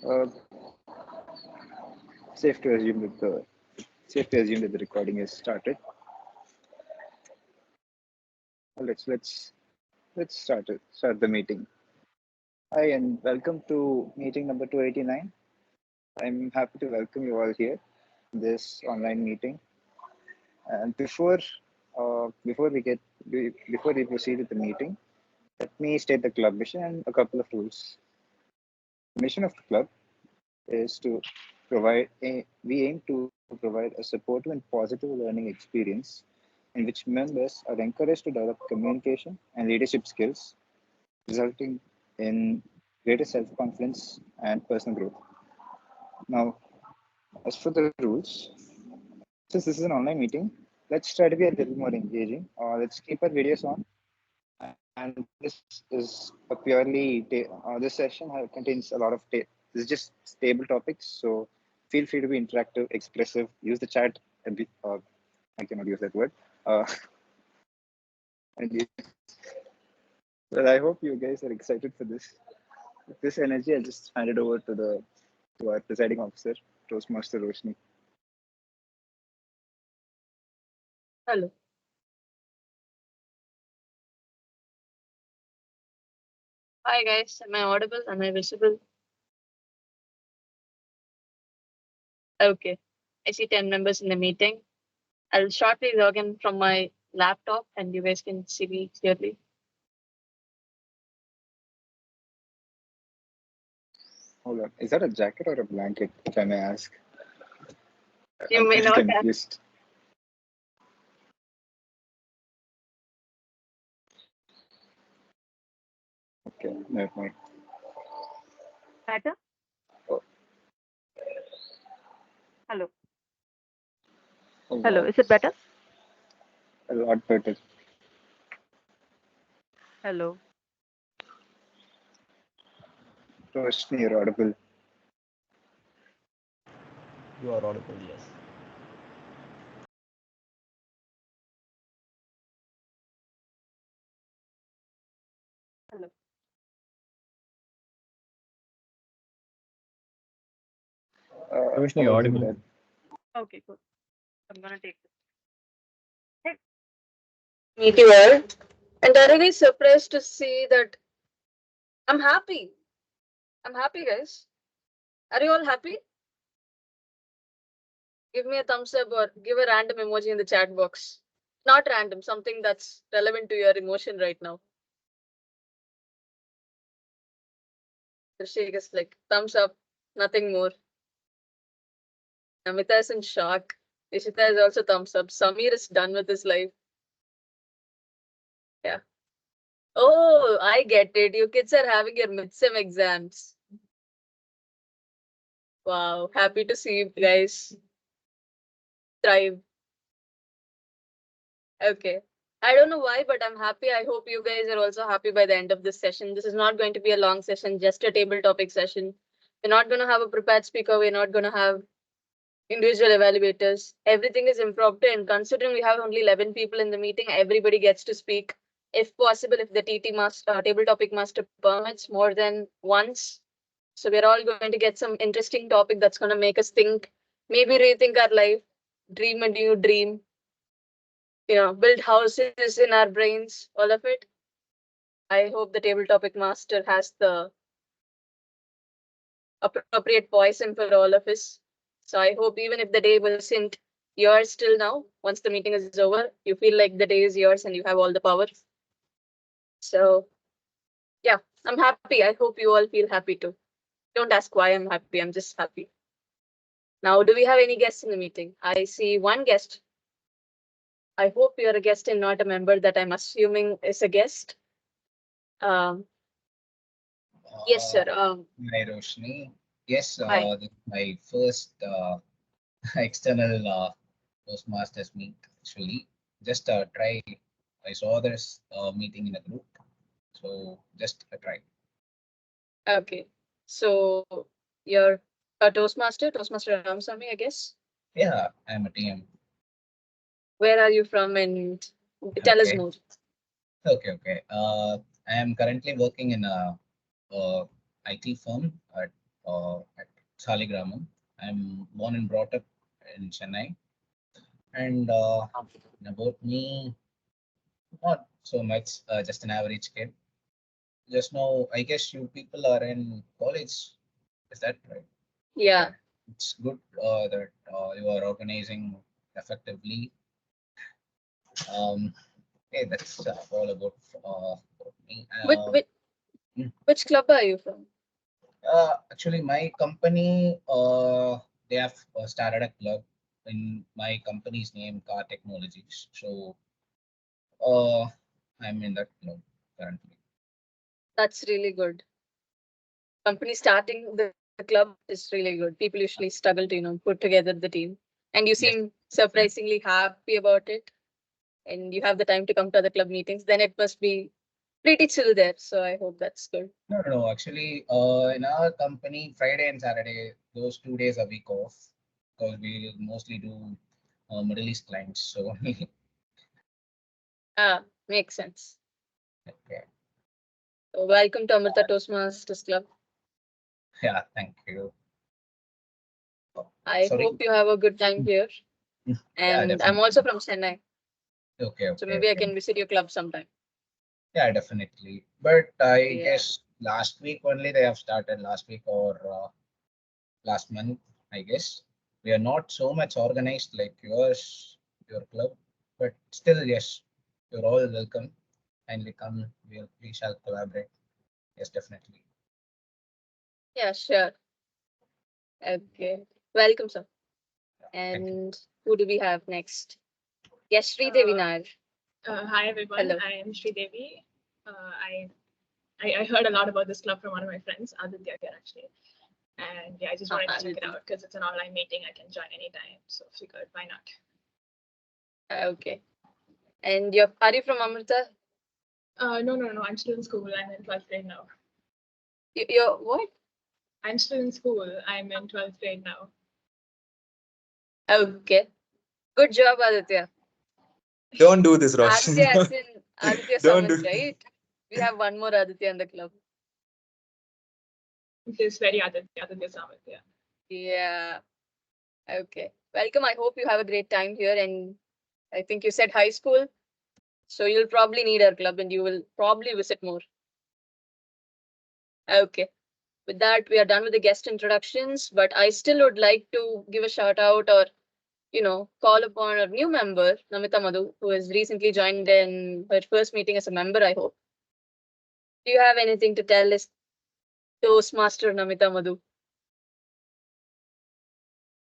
Uh, safe to assume that the recording is started. Let's start the meeting. Hi and welcome to meeting number 289. I'm happy to welcome you all here in this online meeting. And before we proceed with the meeting, let me state the club mission and a couple of rules. The mission of the club is to we aim to provide a supportive and positive learning experience in which members are encouraged to develop communication and leadership skills, resulting in greater self-confidence and personal growth. Now, as for the rules, since this is an online meeting, let's try to be a little more engaging. Let's keep our videos on. And this is a this session contains a lot of this is just stable topics. So feel free to be interactive, expressive. Use the chat a bit. I cannot use that word. And well, I hope you guys are excited for this. With this energy, I'll just hand it over to our presiding officer, Toastmaster Roshni. Hello. Hi guys, am I audible? Am I visible? Okay, I see 10 members in the meeting. I'll shortly log in from my laptop and you guys can see me clearly. Hold on, is that a jacket or a blanket, if I may ask? You may not confused. Okay, never mind. Better? Oh. Hello. Oh, Hello, wow. is it better? A lot better. Hello. Roshni, you're audible. You are audible, yes. Hello. Roshni, audible. Okay, good. I'm gonna take this. Meet you all. And I'm really surprised to see that I'm happy. I'm happy, guys. Are you all happy? Give me a thumbs up or give a random emoji in the chat box. Not random, something that's relevant to your emotion right now. Shake is like thumbs up, nothing more. Amrita is in shock. Ishita is also thumbs up. Samir is done with his life. Yeah. Oh, I get it. You kids are having your midsem exams. Wow. Happy to see you guys thrive. Okay. I don't know why, but I'm happy. I hope you guys are also happy by the end of this session. This is not going to be a long session, just a table topic session. We're not going to have a prepared speaker. We're not going to have individual evaluators. Everything is impromptu, and considering we have only 11 people in the meeting, everybody gets to speak. If possible, if the table topic master permits more than once. So we're all going to get some interesting topic that's going to make us think, maybe rethink our life, dream a new dream, build houses in our brains, all of it. I hope the table topic master has the appropriate poison for all of us. So I hope even if the day wasn't yours till now, once the meeting is over, you feel like the day is yours and you have all the power. So yeah, I'm happy. I hope you all feel happy too. Don't ask why I'm happy. I'm just happy. Now, do we have any guests in the meeting? I see one guest. I hope you're a guest and not a member that I'm assuming is a guest. Yes, sir. Hi, Roshni. Yes, Hi. this is my first external Toastmasters meet, actually. Just try. I saw this meeting in a group, so just a try. Okay. So you're a Toastmaster Ramsamy, I guess. Yeah, I'm a TM. Where are you from and tell us Okay. more. Okay. I am currently working in a IT firm at at Saligramam. I'm born and brought up in Chennai. And about me, not so much, just an average kid. Just now, I guess you people are in college. Is that right? Yeah. It's good that you are organizing effectively. Okay, that's all about me. Which club are you from? Actually, my company, they have started a club in my company's name, Car Technologies. So I'm in that club currently. That's really good. Company starting the club is really good. People usually struggle to, put together the team. And you Yes. seem surprisingly happy about it. And you have the time to come to other club meetings. Then it must be pretty chill there. So I hope that's good. No. Actually, in our company, Friday and Saturday, those 2 days a week off, because we mostly do Middle East clients. So Makes sense. okay. So welcome to Amrita Toastmasters Club. Yeah, thank you. I Sorry. hope you have a good time here. Yeah, And I'm definitely. also from Chennai. Okay. So maybe I can visit your club sometime. Yeah, definitely. But I Yeah. guess last week only they have started, last week or last month, I guess. We are not so much organized like yours, your club, but still, yes, you're all welcome. Kindly come, we shall collaborate. Yes, definitely. Yeah, sure. Okay. Welcome, sir. Thank you. And who do we have next? Yes, Sri Devi Nair. Hi everyone, Hello. I am Sri Devi. I heard a lot about this club from one of my friends, Aditya here actually. And yeah, I just wanted to check it Aditya. out because it's an online meeting. I can join anytime. So figured, why not? Okay. And are you from Amrita? No. I'm still in school. I'm in 12th grade now. You're what? I'm still in school. I'm in 12th grade now. Okay. Good job, Aditya. Don't do this, Roshni. Aditya as in Aditya Don't Samant, do- right? We have one more Aditya in the club. This very Aditya Samant, yeah. Yeah. Okay. Welcome. I hope you have a great time here. And I think you said high school. So you'll probably need our club and you will probably visit more. Okay. With that, we are done with the guest introductions, but I still would like to give a shout out or, call upon a new member, Namita Madhu, who has recently joined in her first meeting as a member, I hope. Do you have anything to tell us, Toastmaster Namita Madhu?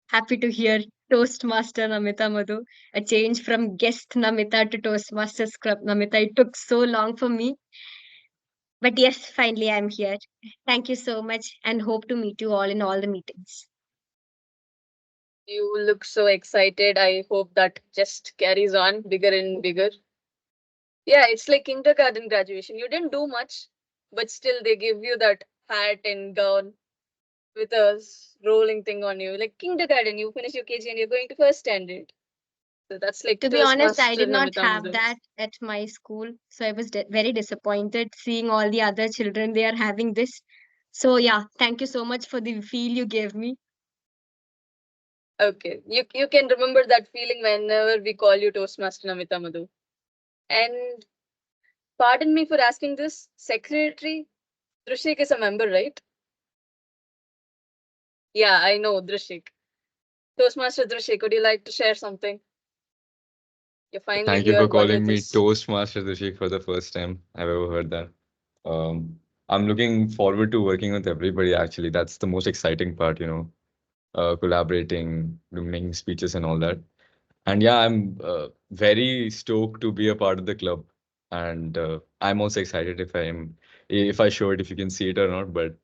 Happy to hear Toastmaster Namita Madhu. A change from guest Namita to Toastmasters Club Namita. It took so long for me. But yes, finally I'm here. Thank you so much and hope to meet you all in all the meetings. You look so excited. I hope that just carries on bigger and bigger. Yeah, it's like kindergarten graduation. You didn't do much, but still they give you that hat and gown with a rolling thing on you. Like kindergarten, you finish your KG and you're going to first standard. So that's like To be honest, I Toastmaster did not Namita have Madhu. that at my school. So I was very disappointed seeing all the other children, they are having this. So yeah, thank you so much for the feel you gave me. Okay, you can remember that feeling whenever we call you Toastmaster Namita Madhu. And pardon me for asking this, Secretary Drushik is a member, right? Yeah, I know Drushik. Toastmaster Drushik, would you like to share something? You're finally Thank you here. for One calling with me us. Toastmaster Rishik for the first time I've ever heard that. I'm looking forward to working with everybody, actually. That's the most exciting part, collaborating, making speeches and all that. And yeah, I'm very stoked to be a part of the club. And I'm also excited if I show it, if you can see it or not. But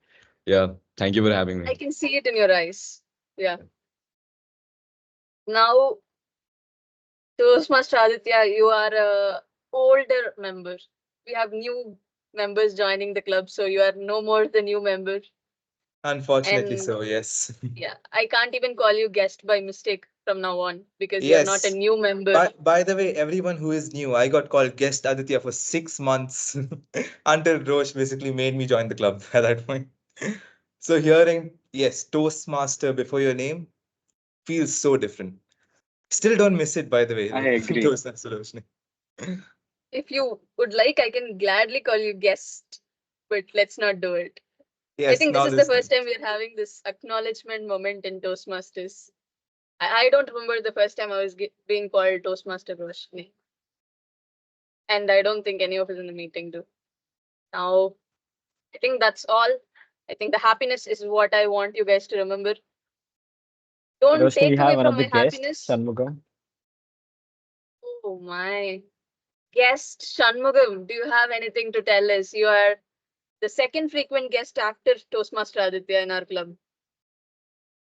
yeah, thank you for having me. I can see it in your eyes. Yeah. Now, Toastmaster Aditya, you are a older member. We have new members joining the club, so you are no more the new member. Unfortunately, And so yes. yeah, I can't even call you guest by mistake from now on because you're not a Yes. new member. By the way, everyone who is new, I got called guest Aditya for 6 months until Rosh basically made me join the club at that point. So hearing, yes, Toastmaster before your name feels so different. Still don't miss it, by the way. I Like, agree. Toastmaster Roshni. If you would like, I can gladly call you guest, but let's not do it. I Yes, think this not is the this first time. time we're having this acknowledgement moment in Toastmasters. I don't remember the first time I was being called Toastmaster Roshni. And I don't think any of us in the meeting do. Now, I think that's all. I think the happiness is what I want you guys to remember. Don't Roshni, we take away have from another my guest, happiness. Shanmugam. Oh my. Guest Shanmugam, do you have anything to tell us? You are the second frequent guest after Toastmaster Aditya in our club.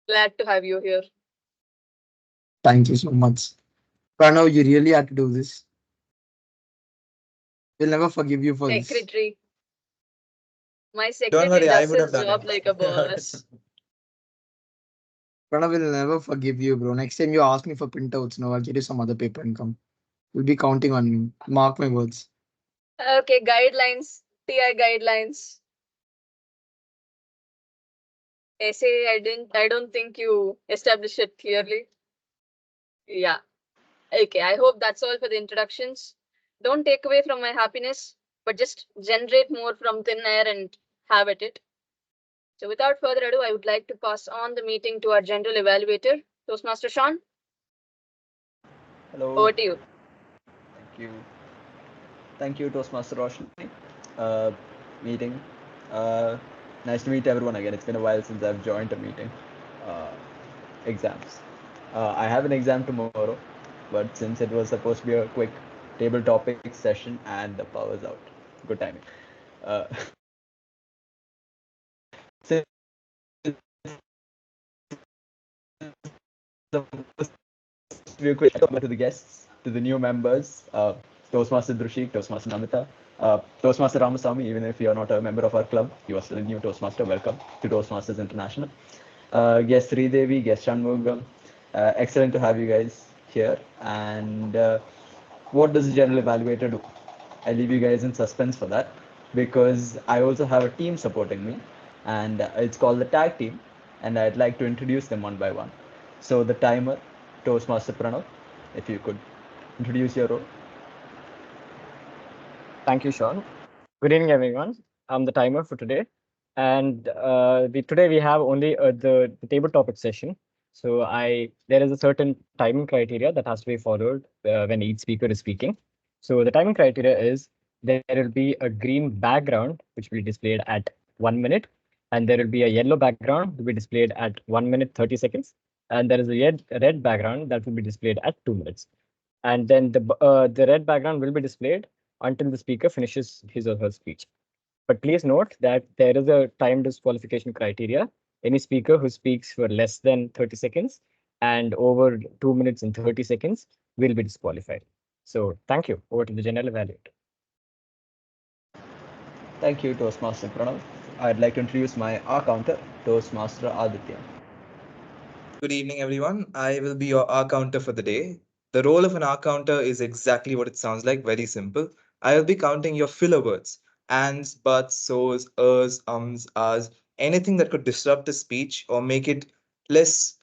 Glad to have you here. Thank you so much. Pranav, you really had to do this. We'll never forgive you for this. Secretary. My Don't secretary worry, I does would have his done job it. like a boss. Pranav will never forgive you, bro. Next time you ask me for printouts, no, I'll get you some other paper and come. You'll be counting on me. Mark my words. Okay, guidelines. TI guidelines. Essay, I don't think you established it clearly. Yeah. Okay, I hope that's all for the introductions. Don't take away from my happiness, but just generate more from thin air and have at it. So without further ado, I would like to pass on the meeting to our general evaluator, Toastmaster Sean. Hello. Over to you. Thank you. Thank you, Toastmaster Roshni. Meeting. Nice to meet everyone again. It's been a while since I've joined a meeting. Exams. I have an exam tomorrow, but since it was supposed to be a quick table topics session and the power's out. Good timing. Since we are quick to the guests, to the new members, Toastmaster Drushik, Toastmaster Namita, Toastmaster Ramasamy, even if you're not a member of our club, you are still a new Toastmaster. Welcome to Toastmasters International. Guest Sridevi, guest Shanmugam, excellent to have you guys here. And what does the general evaluator do? I leave you guys in suspense for that because I also have a team supporting me, and it's called the tag team, and I'd like to introduce them one by one. So the timer, Toastmaster Pranav, if you could introduce your role. Thank you, Sean. Good evening, everyone. I'm the timer for today. And today we have only the table topic session. So there is a certain timing criteria that has to be followed when each speaker is speaking. So the timing criteria is there will be a green background, which will be displayed at 1 minute. And there will be a yellow background to be displayed at 1 minute 30 seconds. And there is a red background that will be displayed at 2 minutes. And then the red background will be displayed until the speaker finishes his or her speech. But please note that there is a time disqualification criteria. Any speaker who speaks for less than 30 seconds and over 2 minutes and 30 seconds will be disqualified. So thank you. Over to the general evaluator. Thank you, Toastmaster Pranav. I'd like to introduce my R counter, Toastmaster Aditya. Good evening, everyone. I will be your R counter for the day. The role of an R counter is exactly what it sounds like, very simple. I will be counting your filler words, ands, buts, so's, ums, ahs, anything that could disrupt the speech or make it less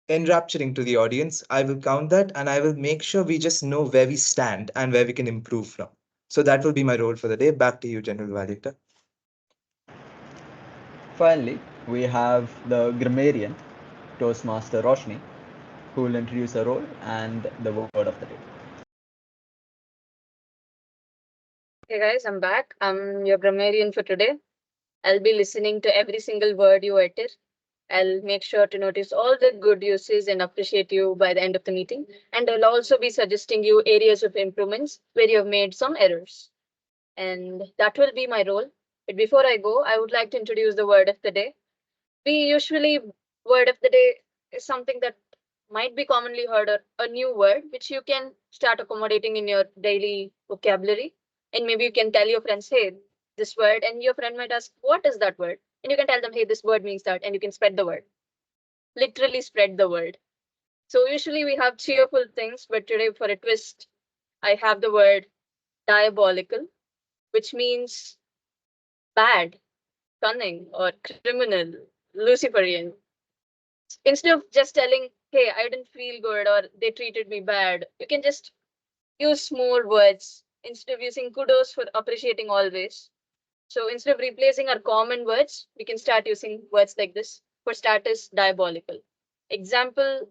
enrapturing to the audience. I will count that and I will make sure we just know where we stand and where we can improve from. So that will be my role for the day. Back to you, General Evaluator. Finally, we have the grammarian, Toastmaster Roshni, who will introduce her role and the word of the day. Hey guys, I'm back. I'm your grammarian for today. I'll be listening to every single word you utter. I'll make sure to notice all the good uses and appreciate you by the end of the meeting. And I'll also be suggesting you areas of improvements where you have made some errors. And that will be my role. But before I go, I would like to introduce the word of the day. We usually, word of the day is something that might be commonly heard or a new word, which you can start accommodating in your daily vocabulary. And maybe you can tell your friends, hey, this word, and your friend might ask, what is that word? And you can tell them, hey, this word means that, and you can spread the word. Literally spread the word. So usually we have cheerful things, but today for a twist, I have the word diabolical, which means bad, cunning or criminal, Luciferian. Instead of just telling, hey, I didn't feel good or they treated me bad, you can just use more words instead of using kudos for appreciating always. So instead of replacing our common words, we can start using words like this. For status, diabolical. Example,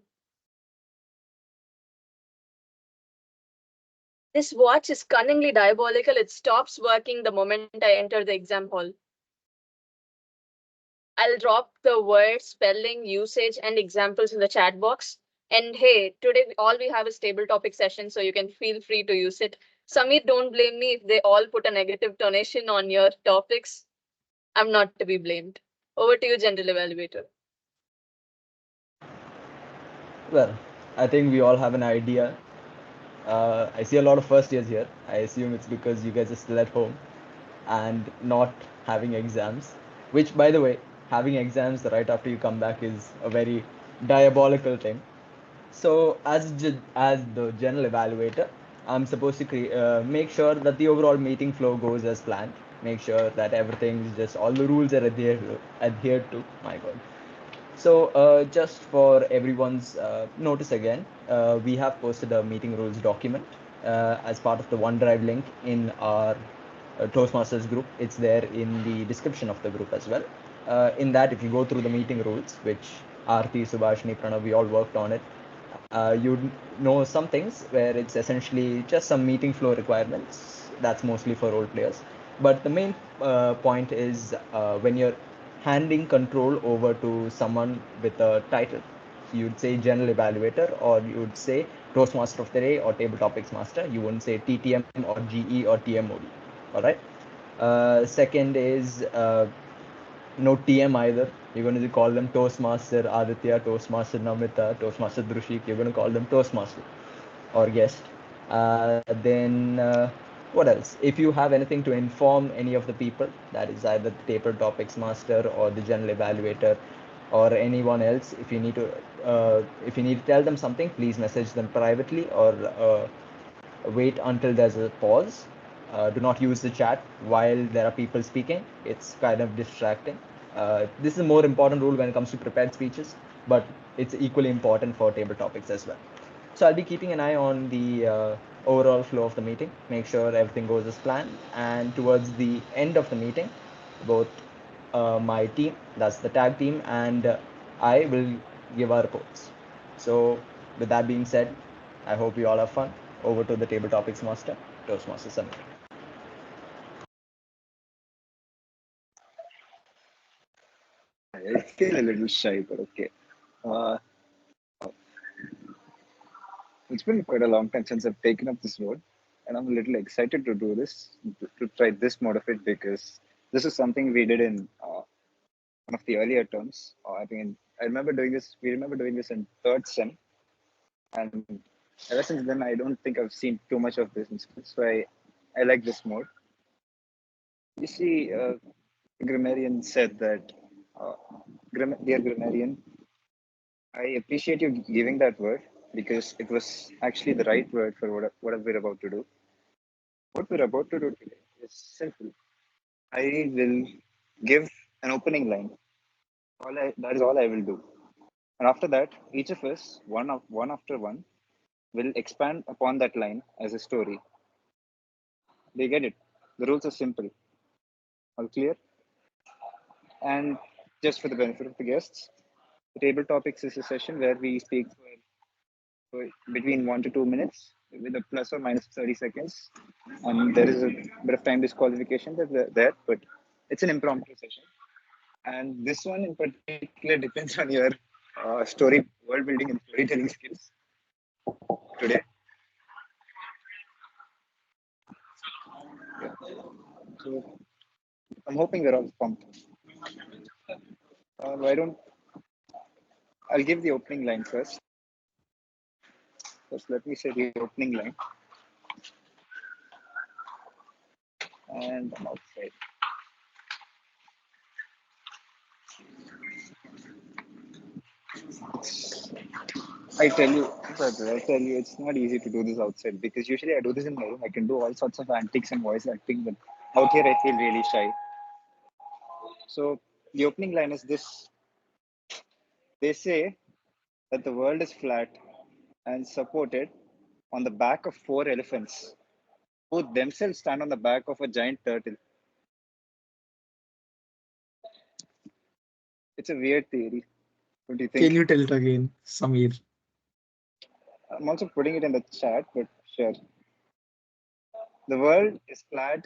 this watch is cunningly diabolical. It stops working the moment I enter the exam hall. I'll drop the word, spelling, usage, and examples in the chat box. And hey, today all we have is table topic session, so you can feel free to use it. Samir, don't blame me if they all put a negative tonation on your topics. I'm not to be blamed. Over to you, General Evaluator. Well, I think we all have an idea. I see a lot of first years here. I assume it's because you guys are still at home and not having exams, which, by the way, having exams right after you come back is a very diabolical thing. So, as the general evaluator, I'm supposed to make sure that the overall meeting flow goes as planned. Make sure that everything is just all the rules are adhered to. My God. So, just for everyone's notice again, we have posted a meeting rules document as part of the OneDrive link in our Toastmasters group. It's there in the description of the group as well. In that, if you go through the meeting rules, which Aarti, Subhashini, Pranav, we all worked on it, you'd know some things where it's essentially just some meeting flow requirements. That's mostly for role players. But the main point is when you're handing control over to someone with a title, you'd say general evaluator, or you'd say Toastmaster of the day or table topics master. You wouldn't say TTM or GE or TMOD. All right. Second is no TM either. You're going to call them Toastmaster Aditya, Toastmaster Namita, Toastmaster Drushik. You're going to call them Toastmaster or guest. Then what else? If you have anything to inform any of the people, that is either the table topics master or the general evaluator or anyone else, if you need to tell them something, please message them privately or wait until there's a pause. Do not use the chat while there are people speaking. It's kind of distracting. This is a more important rule when it comes to prepared speeches, but it's equally important for table topics as well. So I'll be keeping an eye on the overall flow of the meeting, make sure everything goes as planned. And towards the end of the meeting, both my team, that's the tag team, and I will give our reports. So with that being said, I hope you all have fun. Over to the table topics master, Toastmaster Samir. I feel a little shy, but okay. Uh, it's been quite a long time since I've taken up this role, and I'm a little excited to do this, to try this mode of it, because this is something we did in one of the earlier terms. I think I remember doing this. We remember doing this in third sem, and ever since then, I don't think I've seen too much of this in school. So I like this mode. You see, grammarian said that, dear grammarian, I appreciate you giving that word because it was actually the right word for what we're about to do. What we're about to do today is simple. I will give an opening line. That is all I will do. And after that, each of us, one after one, will expand upon that line as a story. They get it. The rules are simple. All clear? And just for the benefit of the guests, the table topics is a session where we speak for between 1 to 2 minutes with a plus or minus 30 seconds. And there is a bit of time disqualification there, but it's an impromptu session. And this one in particular depends on your story, world building, and storytelling skills today. Yeah. So I'm hoping we're all pumped. Why don't I'll give the opening line first. First, let me say the opening line. And I'm outside. I tell you, brother, I tell you, it's not easy to do this outside because usually I do this in my room. I can do all sorts of antics and voice acting, but out here I feel really shy. So the opening line is this. They say that the world is flat and supported on the back of 4 elephants, who themselves stand on the back of a giant turtle. It's a weird theory. What do you think? Can you tell it again, Samir? I'm also putting it in the chat, but sure. The world is flat.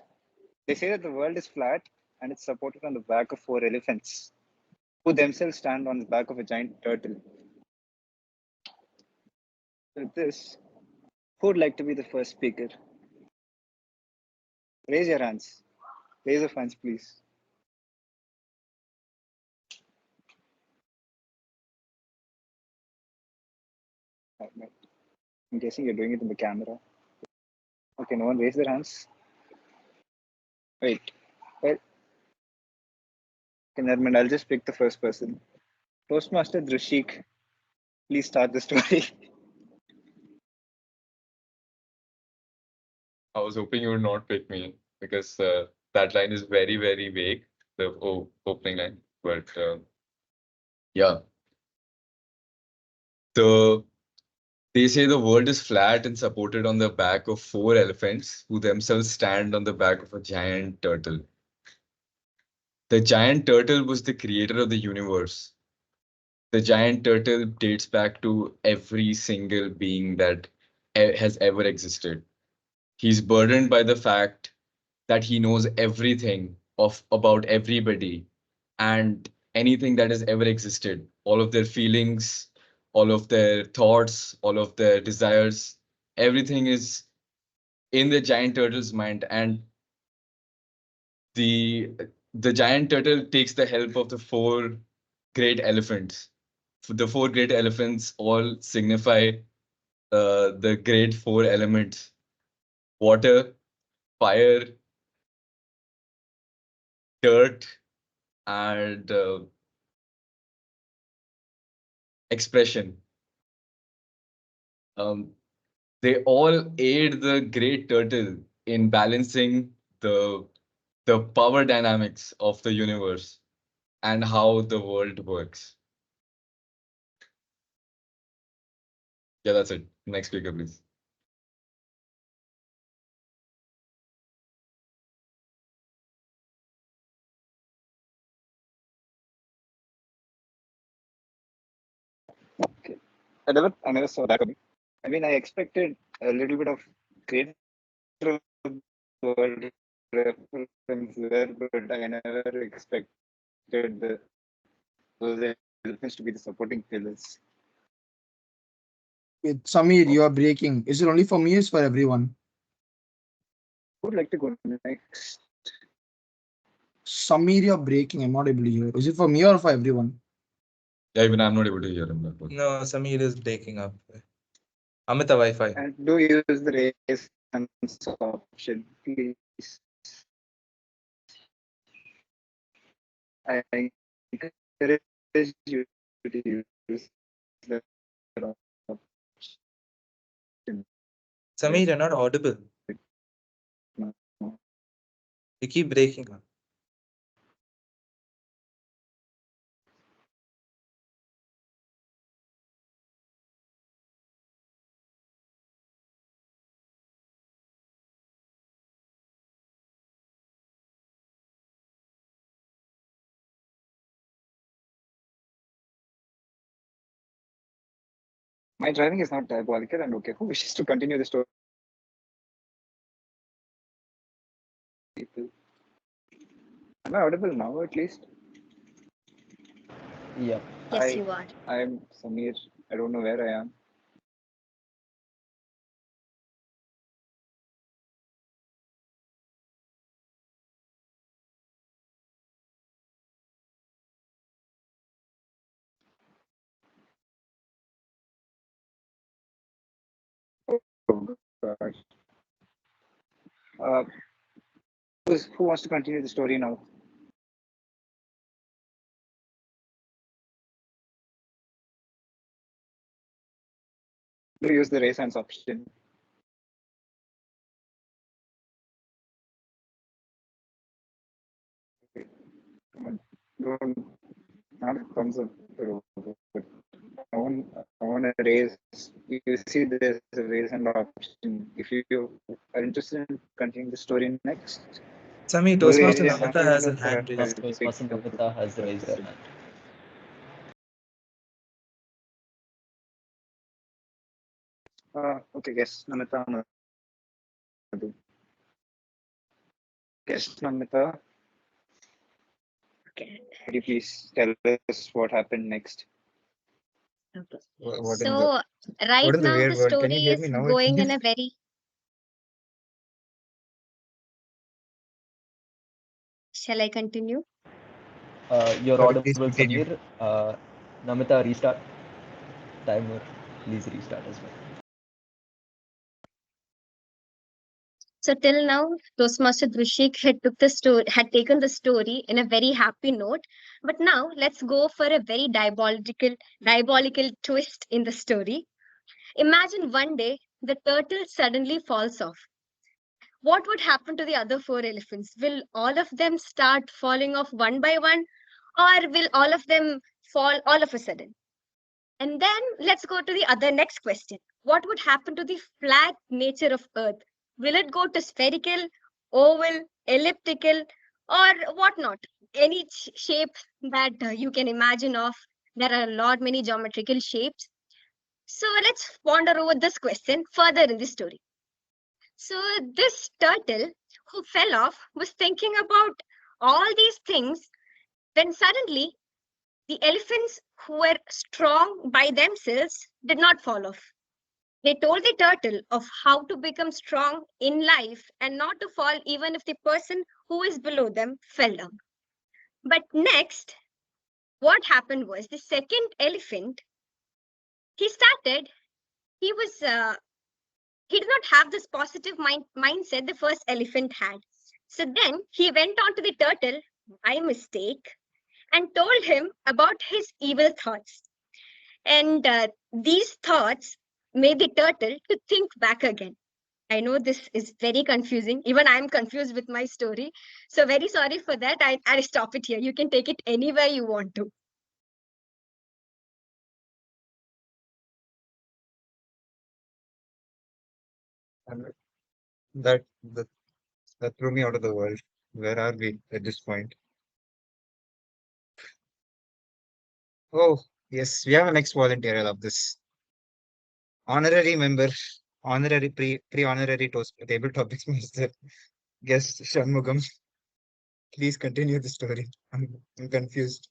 They say that the world is flat and it's supported on the back of 4 elephants, who themselves stand on the back of a giant turtle. With this, who would like to be the first speaker? Raise your hands. Raise of hands, please. I'm guessing you're doing it in the camera. Okay, no one raised their hands. Wait. Well, okay, never mind. I'll just pick the first person. Toastmaster Drushik, please start the story. I was hoping you would not pick me because that line is very, very vague, the opening line. But yeah. They say the world is flat and supported on the back of 4 elephants, who themselves stand on the back of a giant turtle. The giant turtle was the creator of the universe. The giant turtle dates back to every single being that has ever existed. He's burdened by the fact that he knows everything about everybody and anything that has ever existed, all of their feelings, all of their thoughts, all of their desires, everything is in the giant turtle's mind. And the the giant turtle takes the help of the 4 great elephants. The 4 great elephants all signify the great 4 elements: water, fire, dirt, and expression. Um, they all aid the great turtle in balancing the power dynamics of the universe and how the world works. Yeah, that's it. Next speaker, please. Okay. I never saw that coming. I mean, I expected a little bit of creative world reference there, but I never expected those elephants to be the supporting pillars. Wait, Samir, you are breaking. Is it only for me or is for everyone? Who would like to go next? Samir, you're breaking. I'm not able to hear. Is it for me or for everyone? Yeah, even I'm not able to hear him. No, Samir is breaking up. Amrita Wi-Fi. And do use the raise hands option, please. I encourage you to use the option. Samir, you're not audible. You keep breaking up. My driving is not diabolical and okay. Who wishes to continue the story? People. Am I audible now at least? Yeah. Yes, you are. I'm Samir. I don't know where I am. Oh, gosh. Uh, who wants to continue the story now? Do use the raise hands option. Okay. Come on. don't, not a concept. But I want to raise. You see, there's a raise hand option. If you are interested in continuing the story next, Sami, do raise Toastmaster your Namita hand has a up, or hand I'll raised. pick Toastmaster up the Namita has raised her question. hand. Okay, guess Namita. Guess Namita. Okay. Could you please tell us what happened next? Okay. What in the So right what in the now weird the world? Can story you hear is me now? At going in least? a very. Shall I continue? You're Sorry, please audible, continue. Samir. Namita, restart. Timer, please restart as well. So till now, Toastmaster Drushik had taken the story in a very happy note. But now let's go for a very diabolical twist in the story. Imagine one day the turtle suddenly falls off. What would happen to the other four elephants? Will all of them start falling off one by one, or will all of them fall all of a sudden? And then let's go to the other next question. What would happen to the flat nature of Earth? Will it go to spherical, oval, elliptical, or whatnot? Any shape that you can imagine of. There are a lot many geometrical shapes. So let's ponder over this question further in the story. So this turtle who fell off was thinking about all these things when suddenly the elephants who were strong by themselves did not fall off. They told the turtle of how to become strong in life and not to fall even if the person who is below them fell down. But next, what happened was the second elephant, he started, he was, he did not have this positive mindset the first elephant had. So then he went on to the turtle by mistake and told him about his evil thoughts. And these thoughts made the turtle to think back again. I know this is very confusing. Even I'm confused with my story. So very sorry for that. I'll stop it here. You can take it anywhere you want to. And that that that threw me out of the world. Where are we at this point? Oh, yes, we have a next volunteer. I love this. Honorary member, honorary pre-honorary toast table topics master, guest Shanmugam. Please continue the story. I'm confused.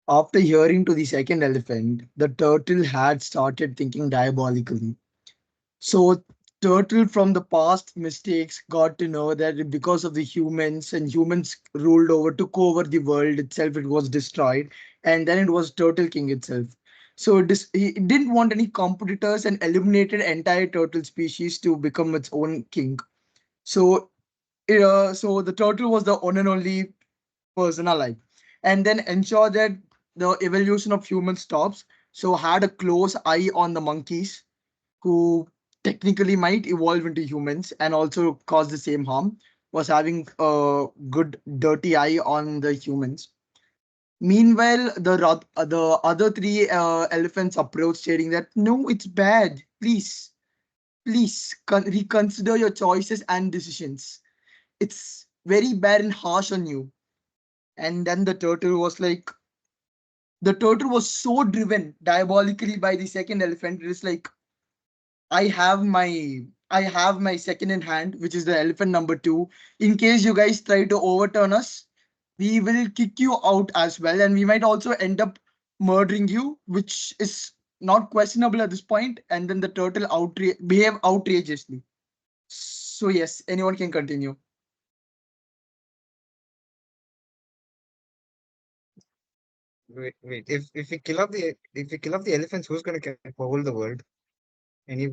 After hearing to the second elephant, the turtle had started thinking diabolically. So turtle from the past mistakes got to know that because of the humans and humans ruled over, took over the world itself, it was destroyed, and then it was Turtle King itself. So he didn't want any competitors and eliminated entire turtle species to become its own king. So so the turtle was the one and only person alive, and then ensure that the evolution of humans stops. So had a close eye on the monkeys who technically might evolve into humans and also cause the same harm, was having a good dirty eye on the humans. Meanwhile, the other three elephants approach, stating that no, it's bad. Please reconsider your choices and decisions. It's very bad and harsh on you. And then the turtle was so driven diabolically by the second elephant. It is like, I have my I have my second in hand, which is the elephant number two. In case you guys try to overturn us, we will kick you out as well, and we might also end up murdering you, which is not questionable at this point. And then the turtle behave outrageously. So yes, anyone can continue. Wait. If we kill off the elephants, who's gonna hold the world? Any?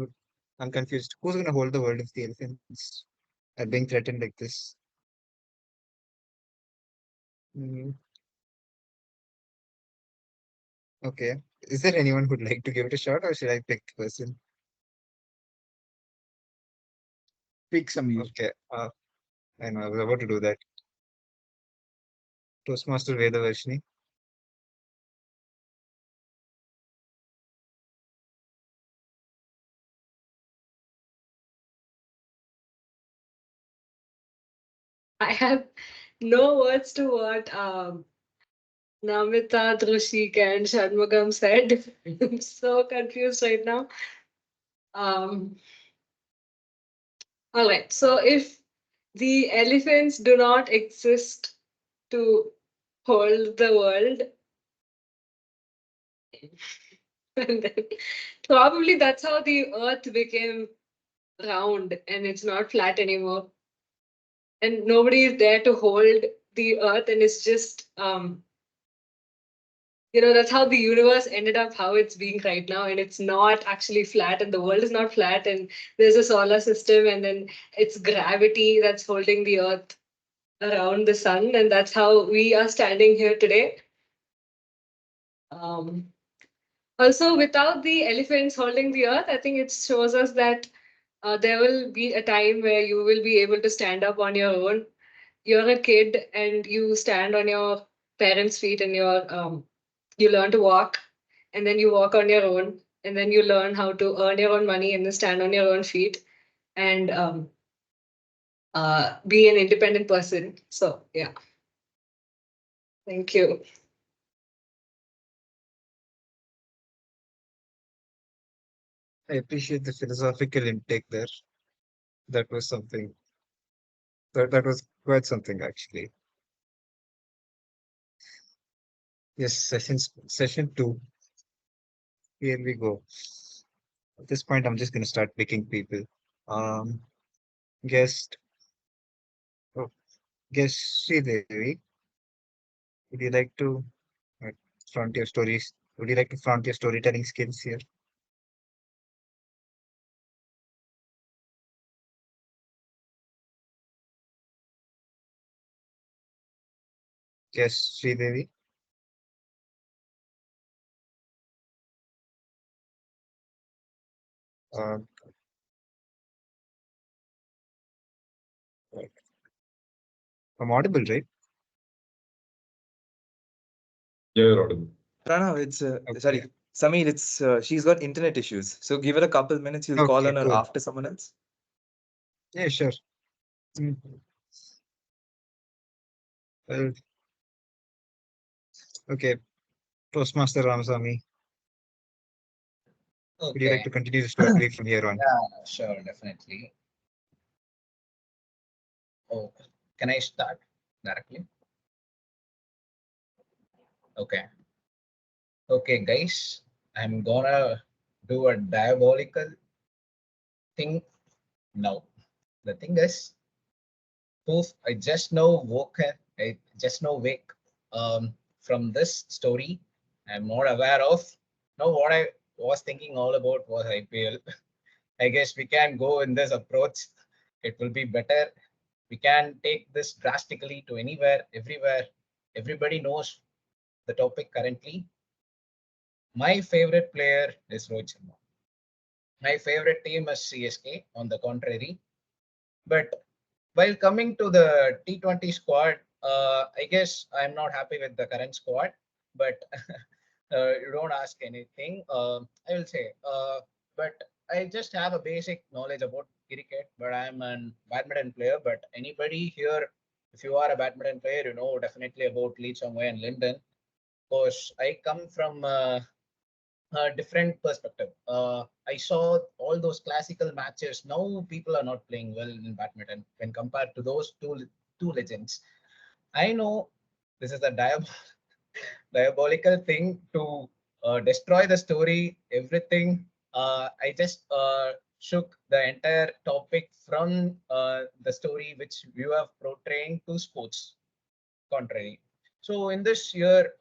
I'm confused. Who's gonna hold the world if the elephants are being threatened like this? Mm, okay. Is there anyone who'd like to give it a shot, or should I pick the person? Pick Samir. Okay. I know I was about to do that. Toastmaster Veda Varshini. I have no words to what Namita, Drushik, and Shanmugam said. I'm so confused right now. All right. So if the elephants do not exist to hold the world, and then probably that's how the earth became round and it's not flat anymore. And nobody is there to hold the earth, and it's just that's how the universe ended up how it's being right now, and it's not actually flat, and the world is not flat, and there's a solar system, and then it's gravity that's holding the earth around the sun, and that's how we are standing here today. Also, without the elephants holding the earth, I think it shows us that there will be a time where you will be able to stand up on your own. You're a kid and you stand on your parents' feet, and you learn to walk, and then you walk on your own, and then you learn how to earn your own money and then stand on your own feet and be an independent person. So yeah, thank you. I appreciate the philosophical intake there. That was something. That was quite something actually. Yes, session two. Here we go. At this point, I'm just going to start picking people. Um, guest, oh, guest Devi. Would you like to uh, front your stories? Would you like to front your storytelling skills here? Yes, Devi. Uh, right. I'm audible, right? Yeah, you're audible. Pranav, it's Okay. sorry, Samir. It's she's got internet issues, so give her a couple minutes. You'll call Okay, on her cool. after someone else. Yeah, sure. Mm. Well, okay. Toastmaster Ramasamy, would you like Okay. to continue the story from here on? Yeah, sure, definitely. Oh, can I start directly? Okay. Okay, guys, I'm gonna do a diabolical thing now. The thing is, poof, I just now wake from this story. I'm not aware of. Now, what I was thinking all about was IPL. I guess we can go in this approach. It will be better. We can take this drastically to anywhere, everywhere. Everybody knows the topic currently. My favorite player is Rohit Sharma. My favorite team is CSK, on the contrary. But while coming to the T20 squad, I guess I'm not happy with the current squad. But you don't ask anything. I will say, but I just have a basic knowledge about cricket. But I'm a badminton player. But anybody here, if you are a badminton player, you know definitely about Lee Chong Wei and Linden. Because I come from a different perspective. I saw all those classical matches. Now people are not playing well in badminton when compared to those two legends. I know this is a diabolical thing to destroy the story, everything. I just shook the entire topic from the story which you have portraying to sports contrary. So in this year,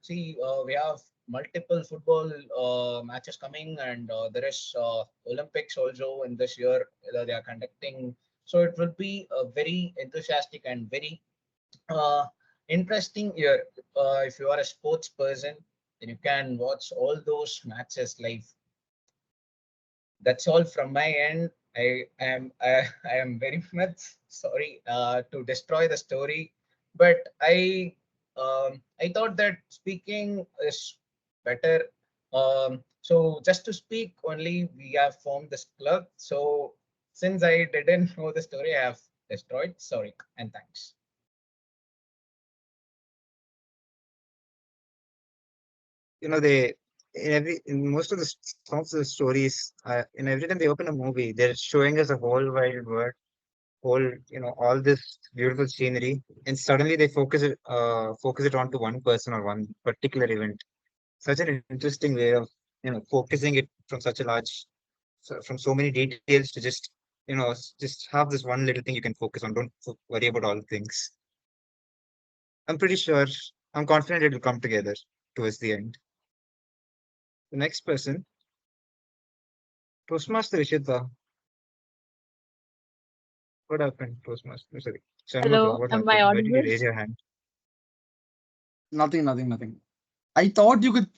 we have multiple football matches coming, and there is Olympics also in this year they are conducting. So it will be a very enthusiastic and very uh, interesting year. If you are a sports person, then you can watch all those matches live. That's all from my end. I am very much sorry to destroy the story, but I thought that speaking is better. So just to speak only, we have formed this club. So since I didn't know the story, I have destroyed. Sorry and thanks. They in most of the some of the stories, in every time they open a movie, they're showing us a whole wide world, whole all this beautiful scenery, and suddenly they focus it onto one person or one particular event. Such an interesting way of focusing it from such a large, from so many details to just just have this one little thing you can focus on. Don't worry about all things. I'm pretty sure, I'm confident it will come together towards the end. The next person, Toastmaster Ishita. What happened, Toastmaster? Sorry, Shanmugha, Hello, what am I happened? Why did you audible? raise your hand? Nothing. I thought you could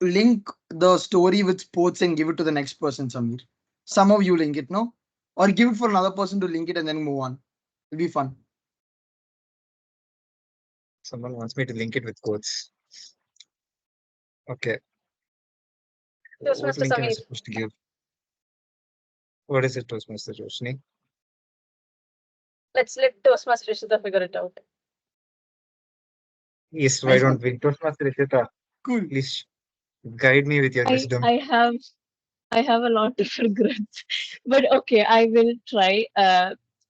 link the story with sports and give it to the next person, Samir. Somehow you link it, no? Or give it for another person to link it and then move on. It'll be fun. Someone wants me to link it with quotes. Okay. What Toastmaster link am I Samir. supposed to give? What is it, Toastmaster Roshni? Let's let Toastmaster Rishita figure it out. Yes, why don't we? Toastmaster Ishita, Cool. please guide me with your I wisdom. I have I have a lot of regrets, but okay, I will try.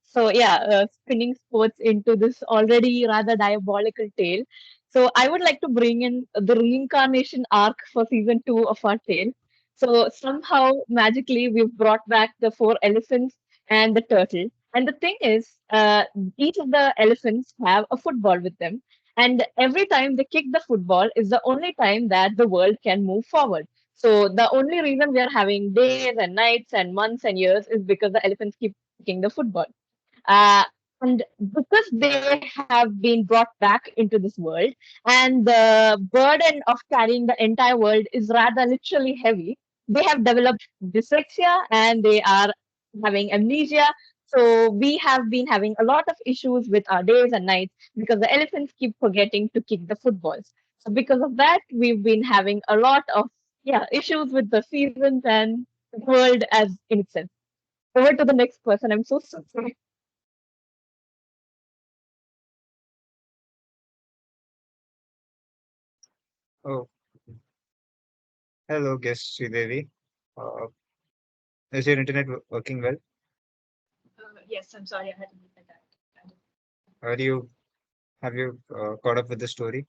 So yeah, spinning sports into this already rather diabolical tale. So I would like to bring in the reincarnation arc for season 2 of our tale. So somehow magically we've brought back the 4 elephants and the turtle. And the thing is, each of the elephants have a football with them. And every time they kick the football is the only time that the world can move forward. So the only reason we are having days and nights and months and years is because the elephants keep kicking the football. Uh, and because they have been brought back into this world, and the burden of carrying the entire world is rather literally heavy, they have developed dyslexia and they are having amnesia. So we have been having a lot of issues with our days and nights because the elephants keep forgetting to kick the footballs. So because of that, we've been having a lot of issues with the seasons and the world as in itself. Over to the next person. I'm so sorry. Oh, hello, guest Sridevi. Uh, is your internet working well? Yes, I'm sorry, I had to leave like that. Are you Have you caught up with the story?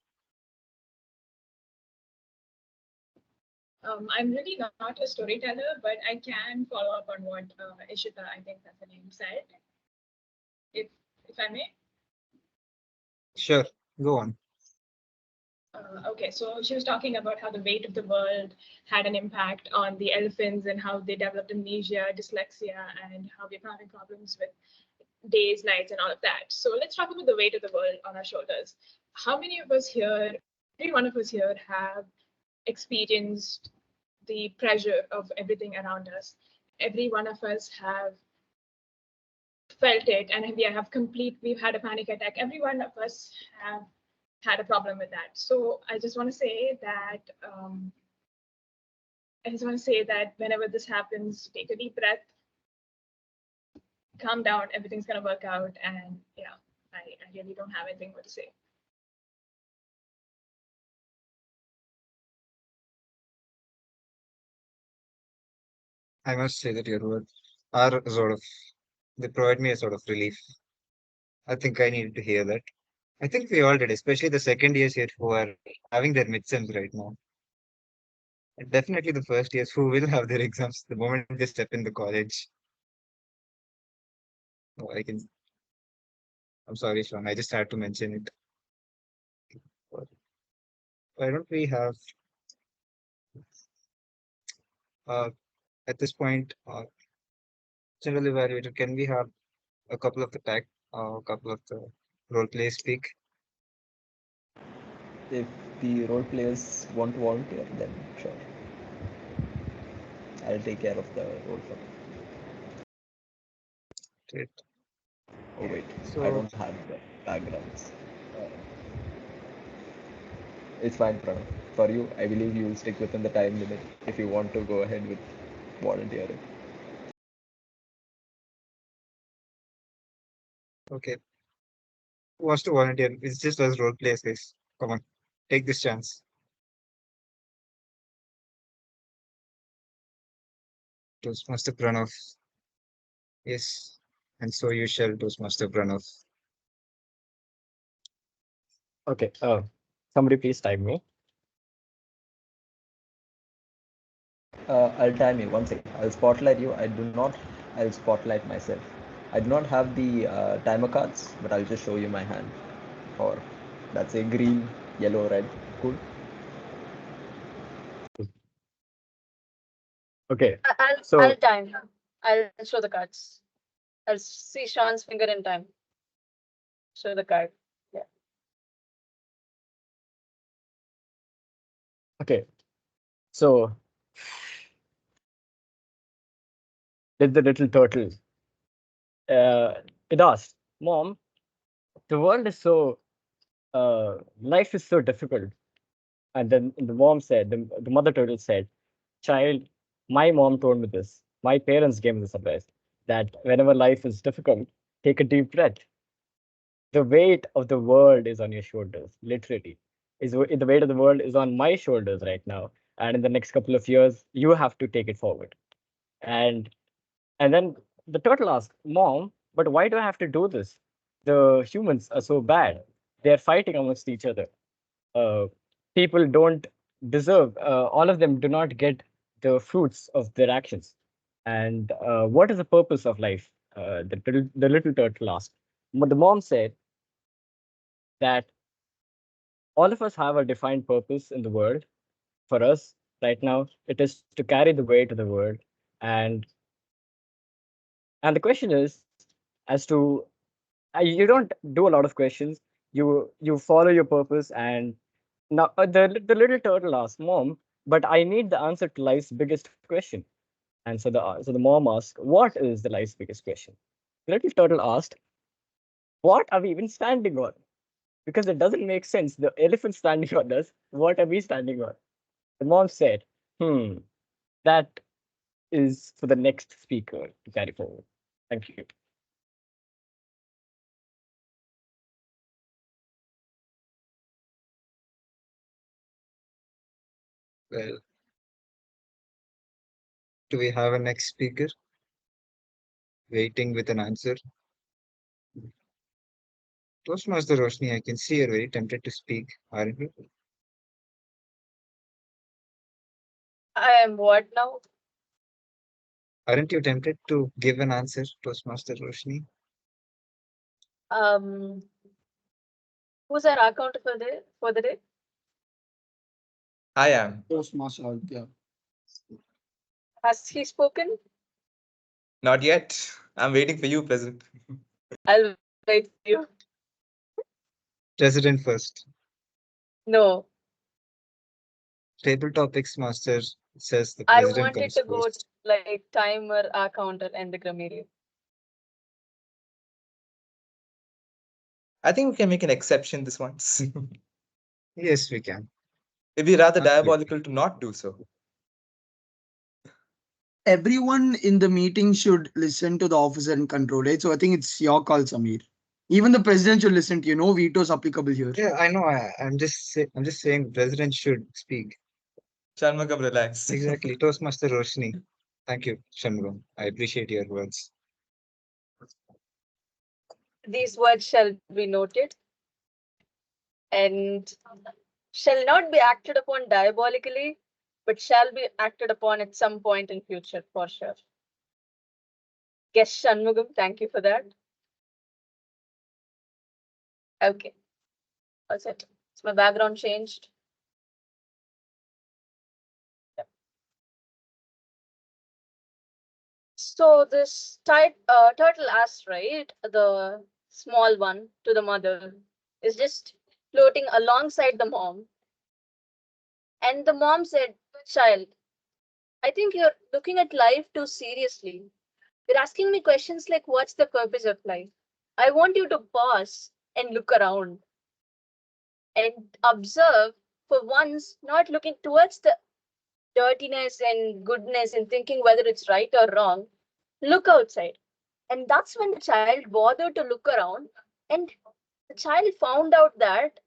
I'm really not a storyteller, but I can follow up on what Ishita, I think that's the name, said. If if I may. Sure, go on. Okay, so she was talking about how the weight of the world had an impact on the elephants and how they developed amnesia, dyslexia, and how we're having problems with days, nights, and all of that. So let's talk about the weight of the world on our shoulders. How many of us here, every one of us here, have experienced the pressure of everything around us? Every one of us have felt it, and we've had a panic attack. Every one of us have had a problem with that. So I just want to say that whenever this happens, take a deep breath, calm down, everything's gonna work out, and yeah, I really don't have anything more to say. I must say that your words are they provide me a sort of relief. I think I needed to hear that. I think we all did, especially the second years here who are having their midterms right now. And definitely the first years who will have their exams the moment they step in the college. Oh, I'm sorry, Sean, I just had to mention it. Why don't we have, uh, at this point, general evaluator, can we have a couple of a couple of the role play speak? If the role players want to volunteer, then sure. I'll take care of the role for them. Great. Oh wait, I So don't have the backgrounds. Uh, it's fine, Pranav. For you, I believe you will stick within the time limit if you want to go ahead with volunteering. Okay. Who wants to volunteer? It's just as role play, guys. Come on, take this chance. Toastmaster Pranav. Yes. And so you shall, Toastmaster Pranav. Okay. Somebody please time me. I'll time you one second. I'll spotlight you. I'll spotlight myself. I do not have the timer cards, but I'll just show you my hand. Or that's a green, yellow, red. Cool. Okay. I'll So time. I'll show the cards. I'll see Sean's finger in time. Show the card. Yeah. okay. So did the little turtle. It asked, Mom, the world is so life is so difficult. And then the mom said, the mother turtle said, Child, my mom told me this. My parents gave me this advice that whenever life is difficult, take a deep breath. The weight of the world is on your shoulders, literally. The weight of the world is on my shoulders right now. And in the next couple of years, you have to take it forward. And and then the turtle asked, Mom, but why do I have to do this? The humans are so bad. They're fighting amongst each other. Uh, People don't deserve, all of them do not get the fruits of their actions. And what is the purpose of life? The little turtle asked. But the mom said that all of us have a defined purpose in the world. For us, right now, it is to carry the weight of the world. And and the question is, as to you don't do a lot of questions. You follow your purpose, and now the little turtle asked, Mom, but I need the answer to life's biggest question. And so the mom asked, what is the life's biggest question? The little turtle asked, what are we even standing on? Because it doesn't make sense. The elephant standing on us. What are we standing on? The mom said, that is for the next speaker to carry forward. Thank you. Well, do we have a next speaker waiting with an answer? Toastmaster Roshni, I can see you're very tempted to speak, aren't you? I am what now? Aren't you tempted to give an answer, Toastmaster Roshni? Um, who's our account for the day? I am. Toastmaster Aditya. Has he spoken? Not yet. I'm waiting for you, President. I'll wait for you. President first. No, Table topics master says the I president wanted comes to go first. like timer, our counter, and the grammarian. I think we can make an exception this once. Yes, we can. It'd be rather Absolutely. diabolical to not do so. Everyone in the meeting should listen to the officer in control, right? So I think it's your call, Samir. Even the president should listen to you. No vetoes applicable here. Yeah, I know. I'm just saying the president should speak. Shanmugam, relax. Exactly. Toastmaster Roshni. Thank you, Shanmugam. I appreciate your words. These words shall be noted and shall not be acted upon diabolically, but shall be acted upon at some point in future for sure. Yes, Shanmugam, thank you for that. Okay, that's it. Is my background changed? Yep. So this turtle asked, right, the small one to the mother, is just floating alongside the mom. And the mom said, Child, I think you're looking at life too seriously. You're asking me questions like, what's the purpose of life? I want you to pause and look around and observe for once, not looking towards the dirtiness and goodness and thinking whether it's right or wrong. Look outside. And that's when the child bothered to look around, and the child found out that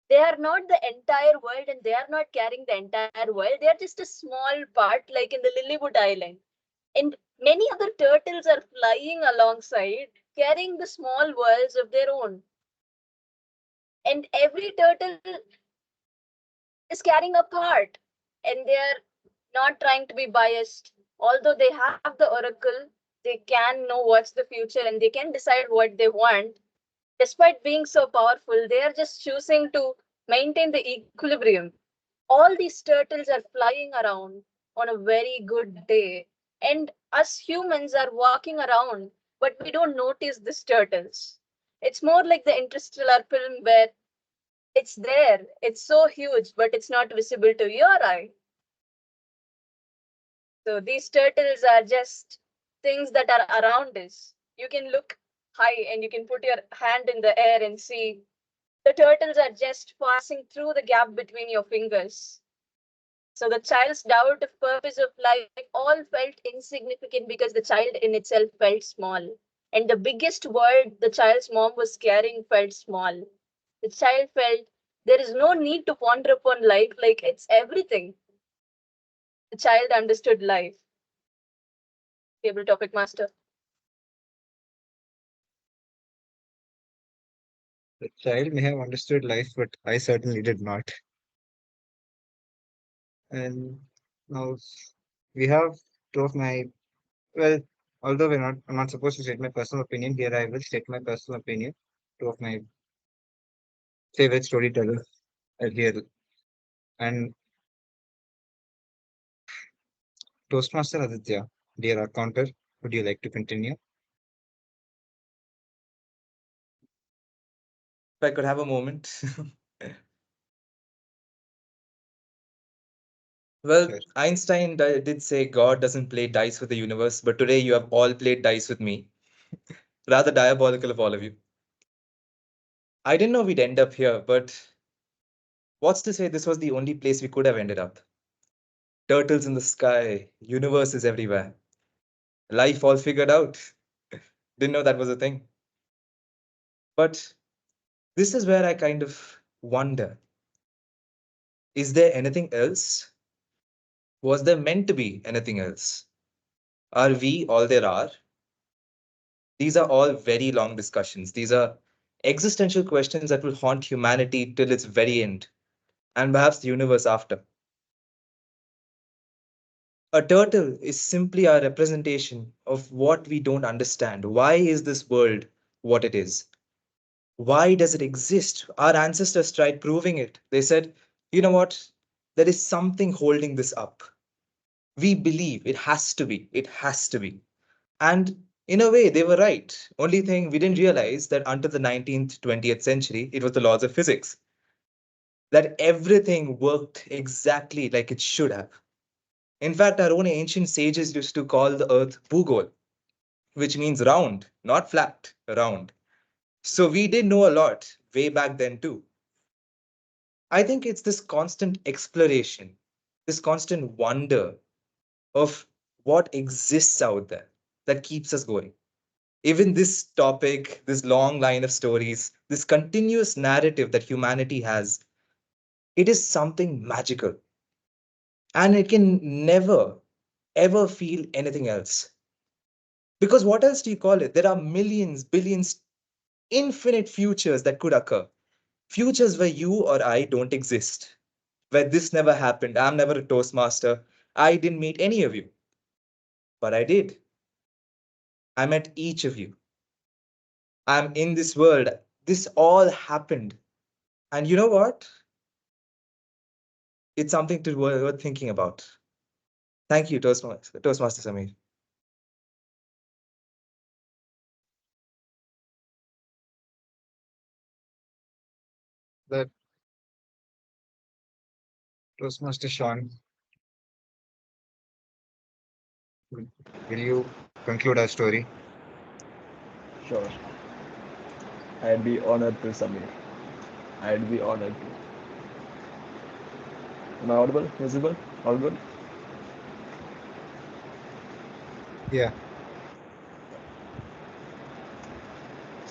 they are not the entire world and they are not carrying the entire world. They are just a small part, like in the Lilywood Island. And many other turtles are flying alongside, carrying the small worlds of their own. And every turtle is carrying a part, and they are not trying to be biased. Although they have the oracle, they can know what's the future and they can decide what they want. Despite being so powerful, they are just choosing to maintain the equilibrium. All these turtles are flying around on a very good day, and us humans are walking around, but we don't notice these turtles. It's more like the interstellar film where it's there, it's so huge, but it's not visible to your eye. So these turtles are just things that are around us. You can look high and you can put your hand in the air and see the turtles are just passing through the gap between your fingers. So the child's doubt of purpose of life all felt insignificant because the child in itself felt small. And the biggest world the child's mom was carrying felt small. The child felt there is no need to ponder upon life, like it's everything. The child understood life. Table topic master. The child may have understood life, but I certainly did not. And now we have two of my, well, although I'm not supposed to state my personal opinion here, I will state my personal opinion. Two of my favorite storytellers are here. And Toastmaster Aditya, dear accounter, would you like to continue? If I could have a moment. Well, Sure. Einstein did say God doesn't play dice with the universe, but today you have all played dice with me. Rather diabolical of all of you. I didn't know we'd end up here, but what's to say this was the only place we could have ended up? Turtles in the sky, universe is everywhere. Life all figured out. Didn't know that was a thing. But this is where I kind of wonder, is there anything else? Was there meant to be anything else? Are we all there are? These are all very long discussions. These are existential questions that will haunt humanity till its very end, and perhaps the universe after. A turtle is simply our representation of what we don't understand. Why is this world what it is? Why does it exist? Our ancestors tried proving it. They said, you know what? There is something holding this up. We believe it has to be. It has to be. And in a way, they were right. Only thing we didn't realize that until the 19th, 20th century, it was the laws of physics. That everything worked exactly like it should have. In fact, our own ancient sages used to call the earth bhugol, which means round, not flat, round. So we did know a lot way back then too. I think it's this constant exploration, this constant wonder of what exists out there that keeps us going. Even this topic, this long line of stories, this continuous narrative that humanity has, it is something magical. And it can never, ever feel anything else. Because what else do you call it? There are millions, billions, infinite futures that could occur. Futures where you or I don't exist, where this never happened. I'm never a Toastmaster. I didn't meet any of you, but I did. I met each of you. I'm in this world. This all happened. And you know what? It's something to worth thinking about. Thank you, Toastmaster Samir. The Toastmaster Sean, will you conclude our story? Sure. I'd be honored to, Samir. I'd be honored to. Am I audible? Visible? All good? Yeah.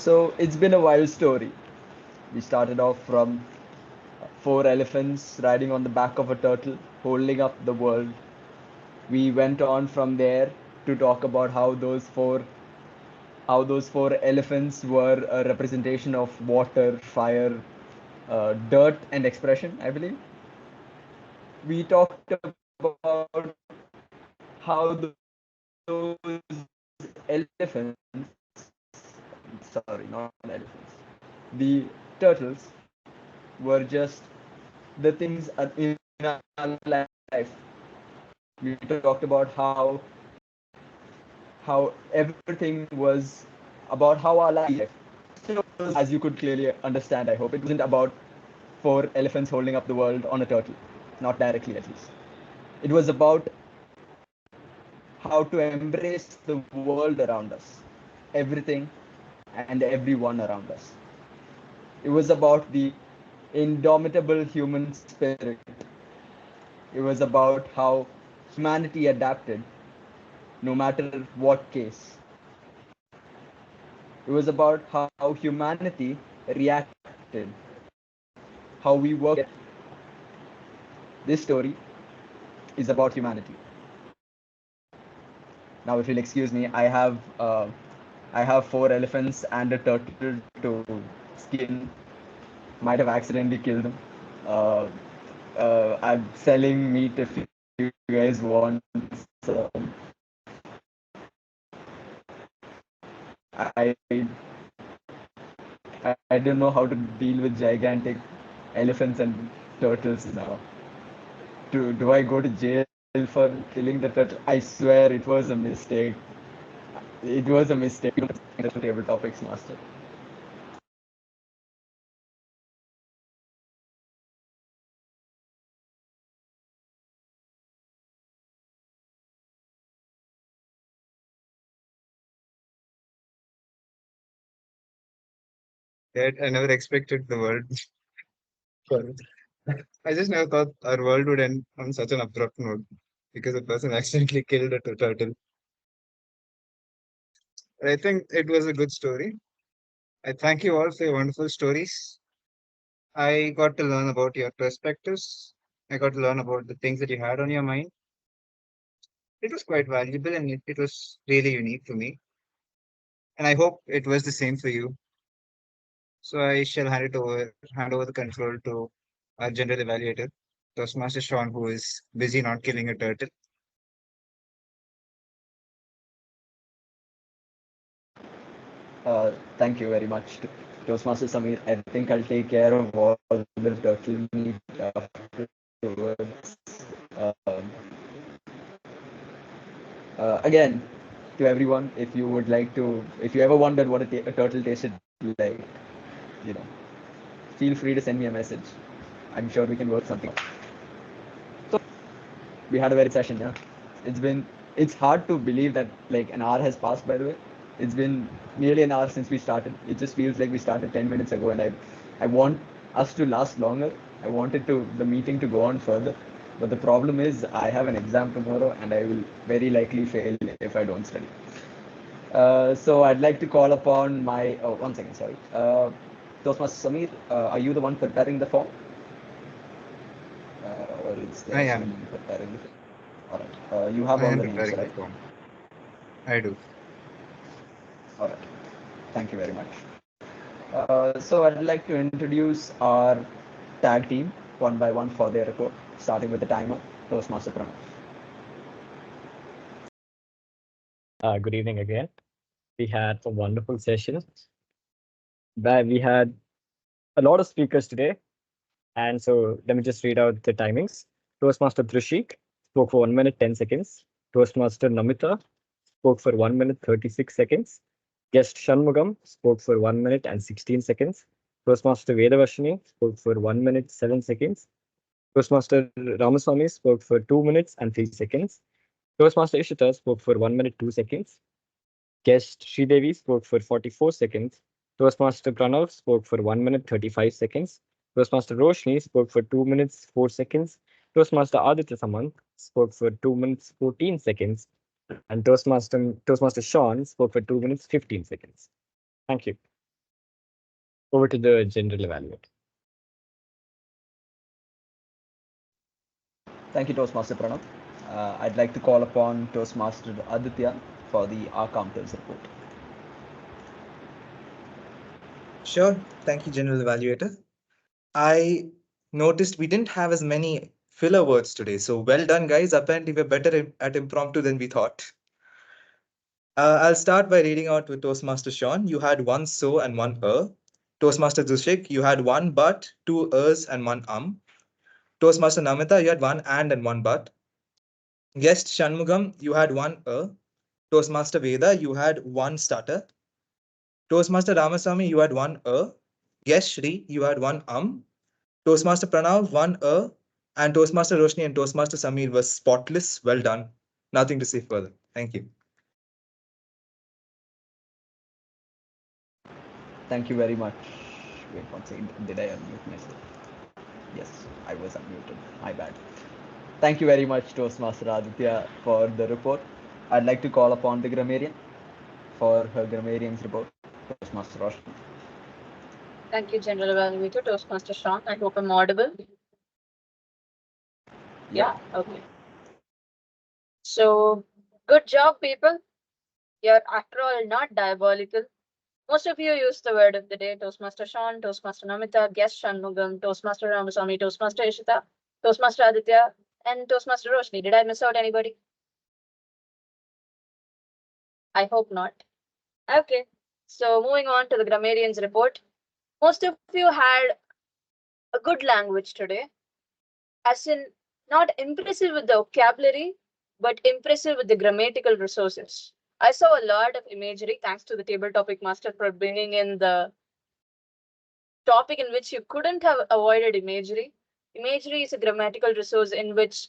So it's been a wild story. We started off from 4 elephants riding on the back of a turtle, holding up the world. We went on from there to talk about how those four elephants were a representation of water, fire, dirt, and expression, I believe. We talked about how those elephants, sorry, not elephants, the turtles were just the things in our life. We talked about how everything was about how our life. As you could clearly understand, I hope it wasn't about 4 elephants holding up the world on a turtle, not directly at least. It was about how to embrace the world around us, everything and everyone around us. It was about the indomitable human spirit. It was about how humanity adapted no matter what case. It was about how humanity reacted, how we worked. This story is about humanity. Now, if you'll excuse me, I have 4 elephants and a turtle to skin. Might have accidentally killed them. Uh, I'm selling meat if you guys want some. I I don't know how to deal with gigantic elephants and turtles now. Do I go to jail for killing the turtle? I swear it was a mistake. It was a mistake. That's the table topics master. Yet I never expected the world. Sorry. I just never thought our world would end on such an abrupt note because a person accidentally killed a turtle. I think it was a good story. I thank you all for your wonderful stories. I got to learn about your perspectives. I got to learn about the things that you had on your mind. It was quite valuable and it was really unique for me. And I hope it was the same for you. So I shall hand over the control to our general evaluator, Toastmaster Sean, who is busy not killing a turtle. Thank you very much, Toastmaster Samir. I think I'll take care of all the turtle meat afterwards. Um, again, to everyone, if you ever wondered what a turtle tasted like, you know, feel free to send me a message. I'm sure we can work something out. So we had a very session, yeah. It's hard to believe that like an hour has passed, by the way. It's been nearly an hour since we started. It just feels like we started 10 minutes ago, and I want us to last longer. I wanted the meeting to go on further. But the problem is I have an exam tomorrow and I will very likely fail if I don't study. So I'd like to call upon my, oh, 1 second, sorry. Toastmaster Samir, are you the one preparing the form? Or is there I am. someone preparing the form? All right. You have I all am the names, preparing the right? form. I do. All right. Thank you very much. So I'd like to introduce our tag team one by one for their report, starting with the timer, Toastmaster Pranav. Good evening again. We had a wonderful session where we had a lot of speakers today. And so let me just read out the timings. Toastmaster Drishik spoke for 1 minute, 10 seconds. Toastmaster Namita spoke for 1 minute, 36 seconds. Guest Shanmugam spoke for 1 minute and 16 seconds. Toastmaster Vedavashini spoke for 1 minute, 7 seconds. Toastmaster Ramaswamy spoke for 2 minutes and 3 seconds. Toastmaster Ishita spoke for 1 minute, 2 seconds. Guest Sridevi spoke for 44 seconds. Toastmaster Pranav spoke for 1 minute 35 seconds. Toastmaster Roshni spoke for 2 minutes 4 seconds. Toastmaster Aditya Samant spoke for 2 minutes 14 seconds. And Toastmaster Sean spoke for 2 minutes 15 seconds. Thank you. Over to the general evaluator. Thank you, Toastmaster Pranav. I'd like to call upon Toastmaster Aditya for the R counters report. Sure. Thank you, General Evaluator. I noticed we didn't have as many filler words today. So well done, guys. Apparently, we're better at impromptu than we thought. I'll start by reading out with Toastmaster Sean. You had one so and one Toastmaster Dushik, you had one but, two and one Toastmaster Namita, you had one and one but. Guest Shanmugam, you had one Toastmaster Veda, you had one stutter. Toastmaster Ramasamy, you had one Guest Shri, you had one Toastmaster Pranav, one and Toastmaster Roshni and Toastmaster Samir was spotless. Well done. Nothing to say further. Thank you. Thank you very much. Wait one second. Did I unmute myself? Yes, I was unmuted. My bad. Thank you very much, Toastmaster Aditya, for the report. I'd like to call upon the grammarian for her grammarian's report. Toastmaster Roshni. Thank you, General Evaluator, Toastmaster Sean. I hope I'm audible. Yeah, okay. So, good job, people. You're, after all, not diabolical. Most of you use the word of the day: Toastmaster Sean, Toastmaster Namita, Guest Shanmugam, Toastmaster Ramasamy, Toastmaster Ishita, Toastmaster Aditya, and Toastmaster Roshni. Did I miss out anybody? I hope not. Okay, so moving on to the grammarian's report. Most of you had a good language today, as in not impressive with the vocabulary, but impressive with the grammatical resources. I saw a lot of imagery, thanks to the table topic master for bringing in the topic in which you couldn't have avoided imagery. Imagery is a grammatical resource in which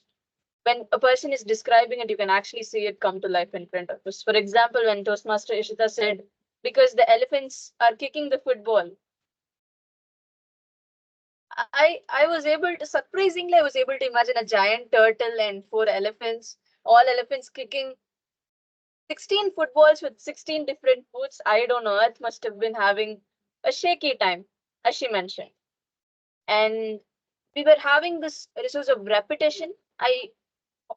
when a person is describing it, you can actually see it come to life in front of us. For example, when Toastmaster Ishita said, because the elephants are kicking the football, I was able to, surprisingly, I was able to imagine a giant turtle and 4 elephants, all elephants kicking 16 footballs with 16 different foods. I don't know, Earth must have been having a shaky time, as she mentioned. And we were having this resource of repetition. I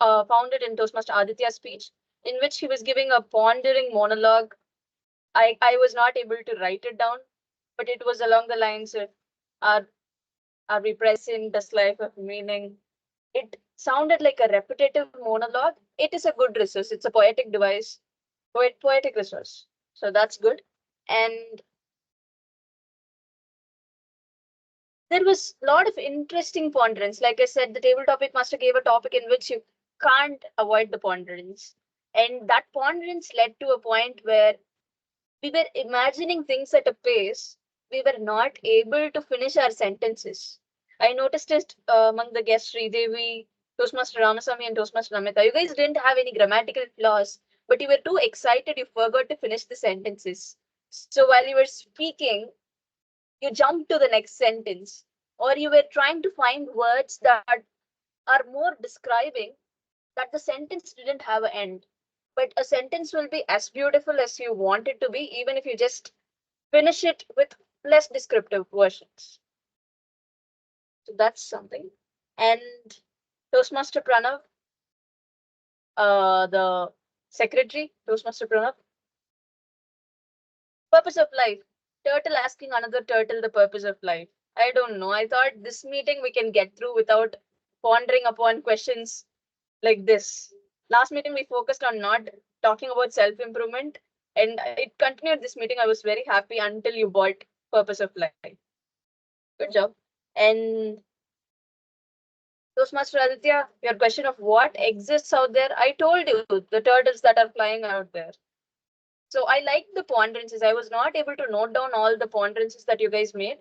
found it in Toastmaster Aditya's speech, in which he was giving a pondering monologue. I was not able to write it down, but it was along the lines of, are we present? Does life have meaning? It sounded like a repetitive monologue. It is a good resource. It's a poetic device, poetic resource. So that's good. And there was a lot of interesting ponderance. Like I said, the table topic master gave a topic in which you can't avoid the ponderance. And that ponderance led to a point where we were imagining things at a pace we were not able to finish our sentences. I noticed it among the guests, Sridevi, Toastmaster Ramasamy, and Toastmaster Namita. You guys didn't have any grammatical flaws, but you were too excited you forgot to finish the sentences. So while you were speaking, you jumped to the next sentence, or you were trying to find words that are more describing that the sentence didn't have an end. But a sentence will be as beautiful as you want it to be, even if you just finish it with less descriptive versions. So that's something. And Toastmaster Pranav, the secretary, Toastmaster Pranav, purpose of life. Turtle asking another turtle the purpose of life. I don't know. I thought this meeting we can get through without pondering upon questions like this. Last meeting we focused on not talking about self-improvement, and it continued this meeting. I was very happy until you bought purpose of life. Good job. And Toastmaster Aditya, your question of what exists out there, I told you the turtles that are flying out there. So I liked the ponderances. I was not able to note down all the ponderances that you guys made,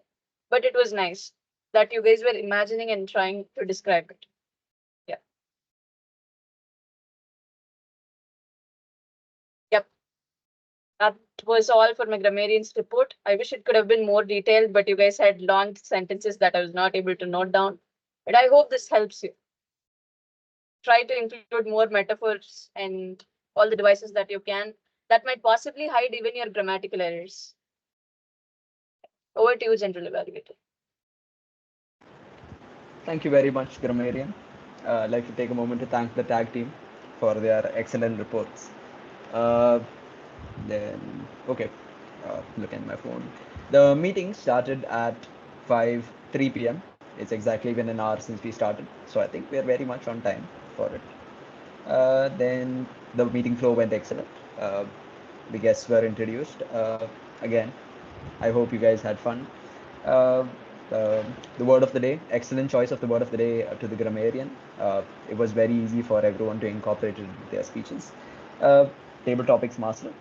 but it was nice that you guys were imagining and trying to describe it. Yeah. Yep. That was all for my grammarian's report. I wish it could have been more detailed, but you guys had long sentences that I was not able to note down. But I hope this helps you. Try to include more metaphors and all the devices that you can that might possibly hide even your grammatical errors. Over to you, General Evaluator. Thank you very much, Grammarian. I'd like to take a moment to thank the tag team for their excellent reports. Then, okay, looking at my phone. The meeting started at 3 p.m. It's exactly been an hour since we started, so I think we're very much on time for it. Then the meeting flow went excellent. The guests were introduced. Again, I hope you guys had fun. The word of the day, excellent choice of the word of the day to the grammarian. It was very easy for everyone to incorporate it into their speeches. Table topics master.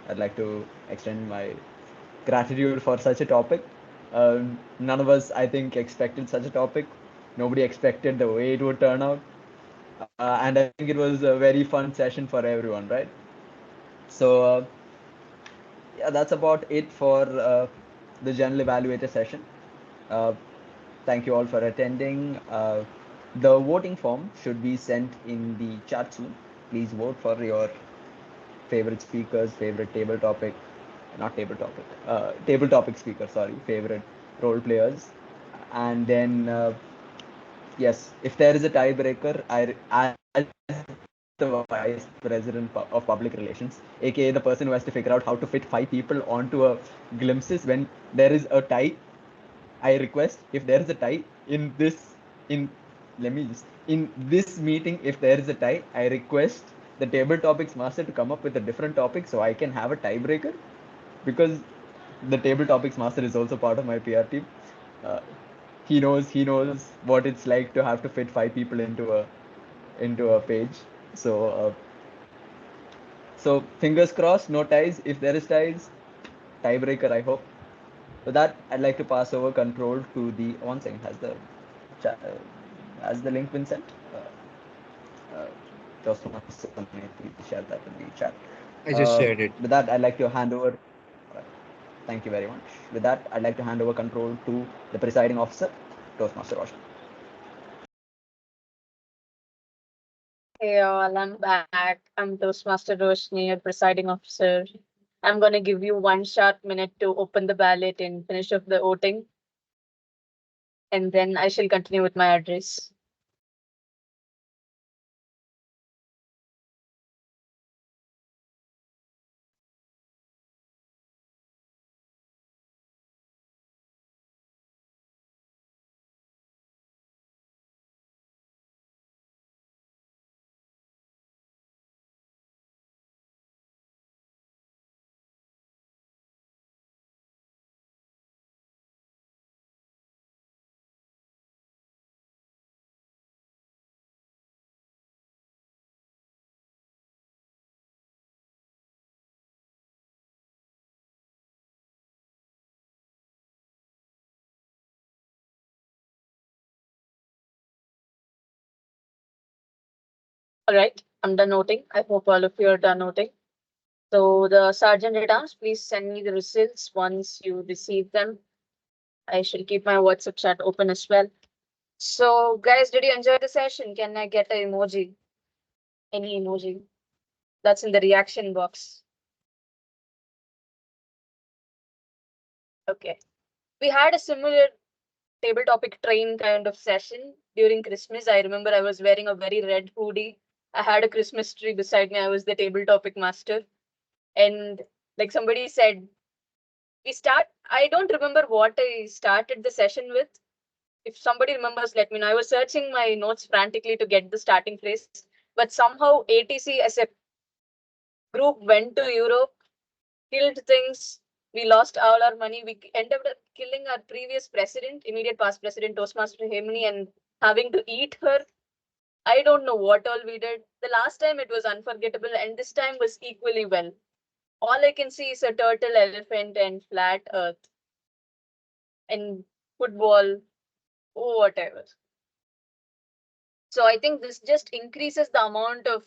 I'd like to extend my gratitude for such a topic. None of us, I think, expected such a topic. Nobody expected the way it would turn out. And I think it was a very fun session for everyone, right? So, yeah, that's about it for the general evaluator session. Thank you all for attending. The voting form should be sent in the chat soon. Please vote for your favorite speakers, favorite table topic, not table topic, table topic speaker, sorry, favorite role players. And then, yes, if there is a tiebreaker, as the vice president of public relations, aka the person who has to figure out how to fit 5 people onto a glimpses when there is a tie, I request if there is a tie in this meeting, if there is a tie, I request the table topics master to come up with a different topic so I can have a tiebreaker, because the table topics master is also part of my PR team. He knows what it's like to have to fit 5 people into a page. So fingers crossed, no ties. If there is ties, tiebreaker, I hope. With that, I'd like to pass over control to the one second. Has the link been sent? Just share that in the chat. I just shared it. With that, I'd like to hand over. Thank you very much. With that, I'd like to hand over control to the presiding officer, Toastmaster Roshni. Hey all, I'm back. I'm Toastmaster Roshni, your presiding officer. I'm going to give you 1 short minute to open the ballot and finish up the voting. And then I shall continue with my address. All right, I'm done noting. I hope all of you are done noting. So the Sergeant at Arms, please send me the results once you receive them. I shall keep my WhatsApp chat open as well. So guys, did you enjoy the session? Can I get an emoji? Any emoji? That's in the reaction box. Okay. We had a similar table topic train kind of session during Christmas. I remember I was wearing a very red hoodie. I had a Christmas tree beside me. I was the table topic master. And like somebody said, I don't remember what I started the session with. If somebody remembers, let me know. I was searching my notes frantically to get the starting phrase, but somehow ATC as a group went to Europe, killed things. We lost all our money. We ended up killing our previous president, immediate past president, Toastmaster Hemini, and having to eat her. I don't know what all we did. The last time it was unforgettable, and this time was equally well. All I can see is a turtle, elephant, and flat earth. And football, whatever. So I think this just increases the amount of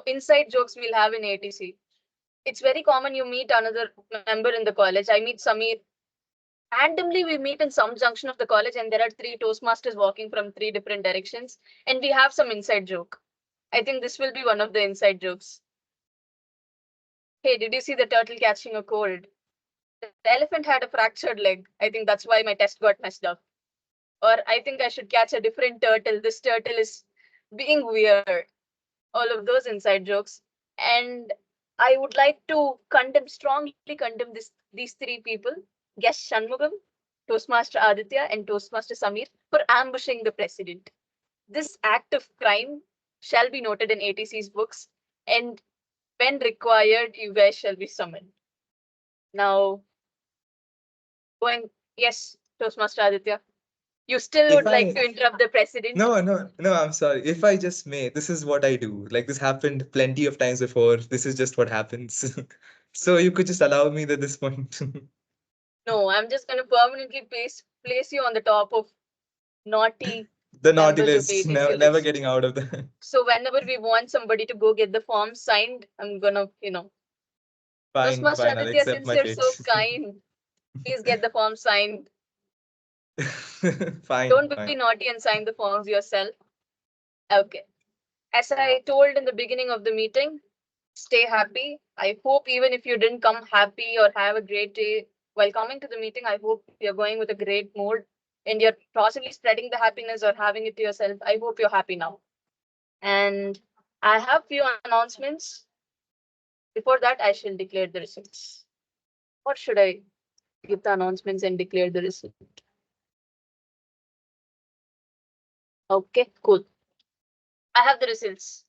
inside jokes we'll have in ATC. It's very common you meet another member in the college. I meet Samir. Randomly, we meet in some junction of the college, and there are 3 Toastmasters walking from 3 different directions, and we have some inside joke. I think this will be one of the inside jokes. Hey, did you see the turtle catching a cold? The elephant had a fractured leg. I think that's why my test got messed up. Or I think I should catch a different turtle. This turtle is being weird. All of those inside jokes. And I would like to strongly condemn these three people, guest Shanmugam, Toastmaster Aditya, and Toastmaster Samir, for ambushing the president. This act of crime shall be noted in ATC's books, and when required, you guys shall be summoned. Now, going, yes, Toastmaster Aditya, you still would like to interrupt the president? No, I'm sorry. If I just may, this is what I do. Like this happened plenty of times before. This is just what happens. So you could just allow me at this point. No, I'm just going to permanently place you on the top of naughty The naughty members of list, ATC never list. getting out of that. So whenever we want somebody to go get the form signed, I'm gonna, Fine, Toastmaster fine, I'll Aditya, accept since my you're fate. so kind, please get the form signed. Fine, Don't be fine. naughty and sign the forms yourself. Okay. As I told in the beginning of the meeting, stay happy. I hope even if you didn't come happy or have a great day while coming to the meeting, I hope you're going with a great mood and you're possibly spreading the happiness or having it to yourself. I hope you're happy now. And I have few announcements. Before that, I shall declare the results. Or should I give the announcements and declare the result? Okay, cool. I have the results.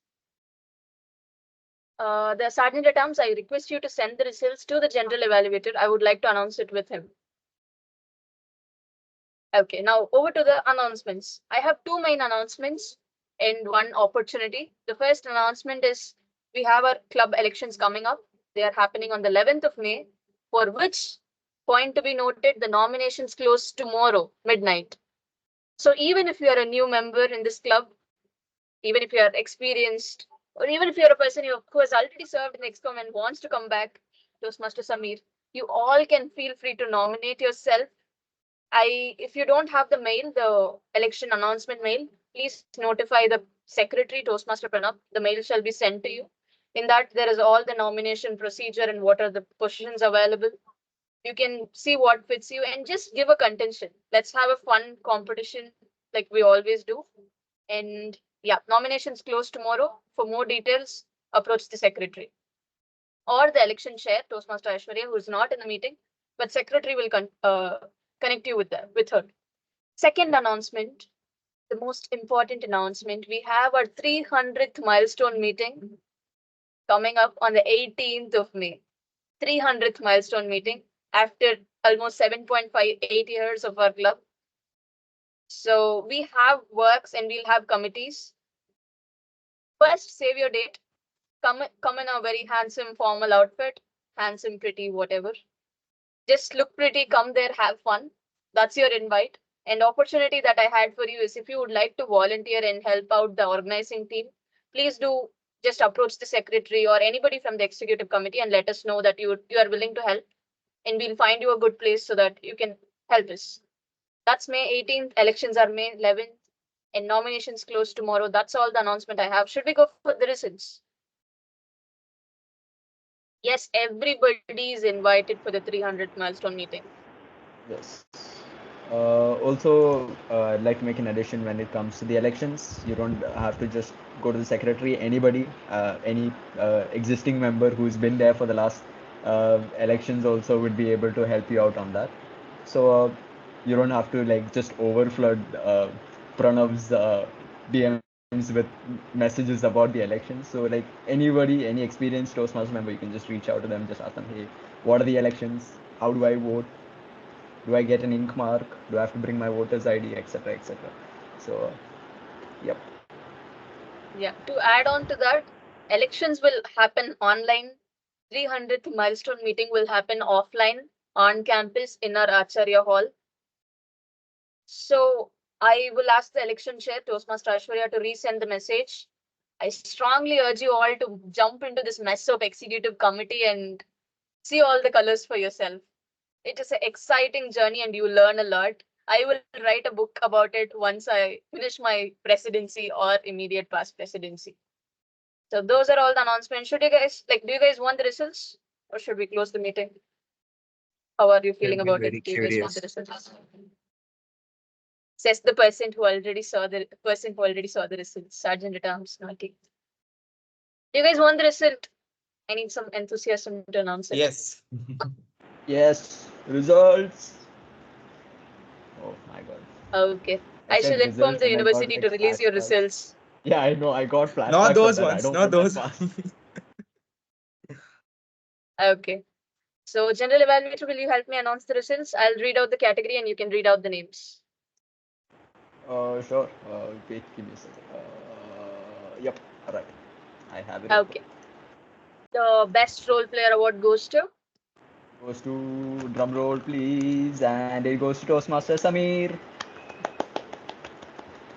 The Sergeant at Arms, I request you to send the results to the General Evaluator. I would like to announce it with him. Okay, now over to the announcements. I have two main announcements and one opportunity. The first announcement is we have our club elections coming up. They are happening on the 11th of May, for which, point to be noted, the nominations close tomorrow, midnight. So even if you are a new member in this club, even if you are experienced, or even if you're a person who has already served in XCOM and wants to come back, Toastmaster Samir, you all can feel free to nominate yourself. If you don't have the mail, the election announcement mail, please notify the secretary, Toastmaster Pranab. The mail shall be sent to you. In that, there is all the nomination procedure and what are the positions available. You can see what fits you and just give a contention. Let's have a fun competition like we always do. And yeah, nominations close tomorrow. For more details, approach the secretary or the election chair, Toastmaster Aishwarya, who is not in the meeting, but secretary will connect you with her. Second announcement, the most important announcement, we have our 300th milestone meeting coming up on the 18th of May. 300th milestone meeting after almost 7.58 years of our club. So we have works and we'll have committees. First, save your date. Come in a very handsome formal outfit, handsome, pretty, whatever. Just look pretty, come there, have fun. That's your invite. And opportunity that I had for you is if you would like to volunteer and help out the organizing team, please do just approach the secretary or anybody from the executive committee and let us know that you are willing to help. And we'll find you a good place so that you can help us. That's May 18th. Elections are May 11th. And nominations close tomorrow. That's all the announcement I have. Should we go for the results? Yes, everybody is invited for the 300th milestone meeting. Yes. Also, I'd like to make an addition when it comes to the elections. You don't have to just go to the secretary. Anybody, any existing member who's been there for the last elections also would be able to help you out on that. So you don't have to like just overflood Pranav's DMs with messages about the elections. So like anybody, any experienced Toastmasters member, you can just reach out to them, just ask them, hey, what are the elections? How do I vote? Do I get an ink mark? Do I have to bring my voter's ID, etc., etc.? So, yep. Yeah, to add on to that, elections will happen online. 300th milestone meeting will happen offline on campus in our Acharya Hall. So I will ask the election chair, Toastmaster Aishwarya, to resend the message. I strongly urge you all to jump into this mess of executive committee and see all the colors for yourself. It is an exciting journey and you learn a lot. I will write a book about it once I finish my presidency or immediate past presidency. So those are all the announcements. Should you guys do you guys want the results or should we close the meeting? How are you I've feeling been about very it? Do you guys want curious. the results? Says the person who already saw the results. Sergeant at Arms, naughty. Do you guys want the result? I need some enthusiasm to announce it. Yes. Yes, results. Oh my god. Okay. I said shall inform results the and I got university like to release your flashbacks. results. Yeah, I know. I got Not flashbacks of those that. I ones. don't Not want that those. pass. Okay. So, General Evaluator, will you help me announce the results? I'll read out the category and you can read out the names. Sure. Wait, give me a second. Yep. All right. I have it. Okay. The best role player award goes to Goes to drum roll, please, and it goes to Toastmaster Samir.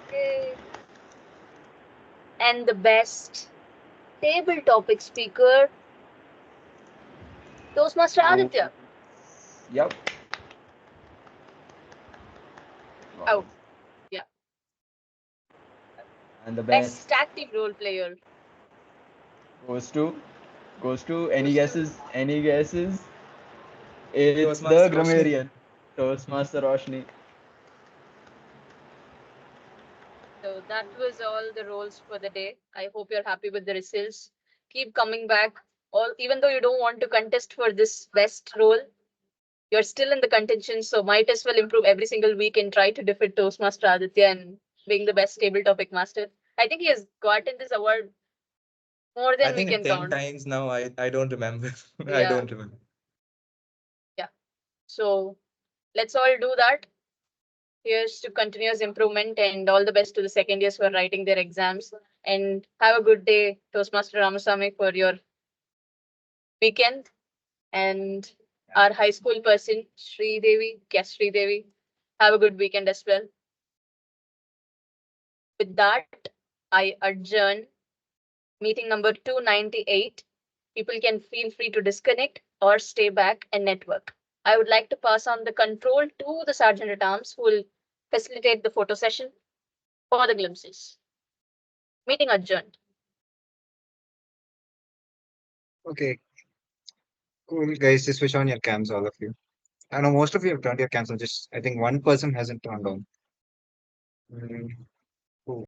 okay. And the best table topic speaker, Toastmaster Aditya. Yep. Oh, yeah. And the Best best active role player. goes to any guesses? Any guesses? It's the Toastmaster Roshni. grammarian, Toastmaster Roshni. So that was all the roles for the day. I hope you're happy with the results. Keep coming back. Even though you don't want to contest for this best role, you're still in the contention. So might as well improve every single week and try to defeat Toastmaster Aditya and being the best table topic master. I think he has gotten this award more I than we think can 10 count. times now. I don't remember. I Yeah. don't remember. Yeah. So let's all do that. Here's to continuous improvement and all the best to the second years for writing their exams. And have a good day, Toastmaster Ramasamy, for your weekend. And our high school person, Sri Devi, Sri Devi, have a good weekend as well. With that, I adjourn meeting number 298. People can feel free to disconnect or stay back and network. I would like to pass on the control to the Sergeant at Arms who will facilitate the photo session for the glimpses. Meeting adjourned. Okay, cool, guys. Just switch on your cams, all of you. I know most of you have turned your cams on. Just I think one person hasn't turned on. Mm,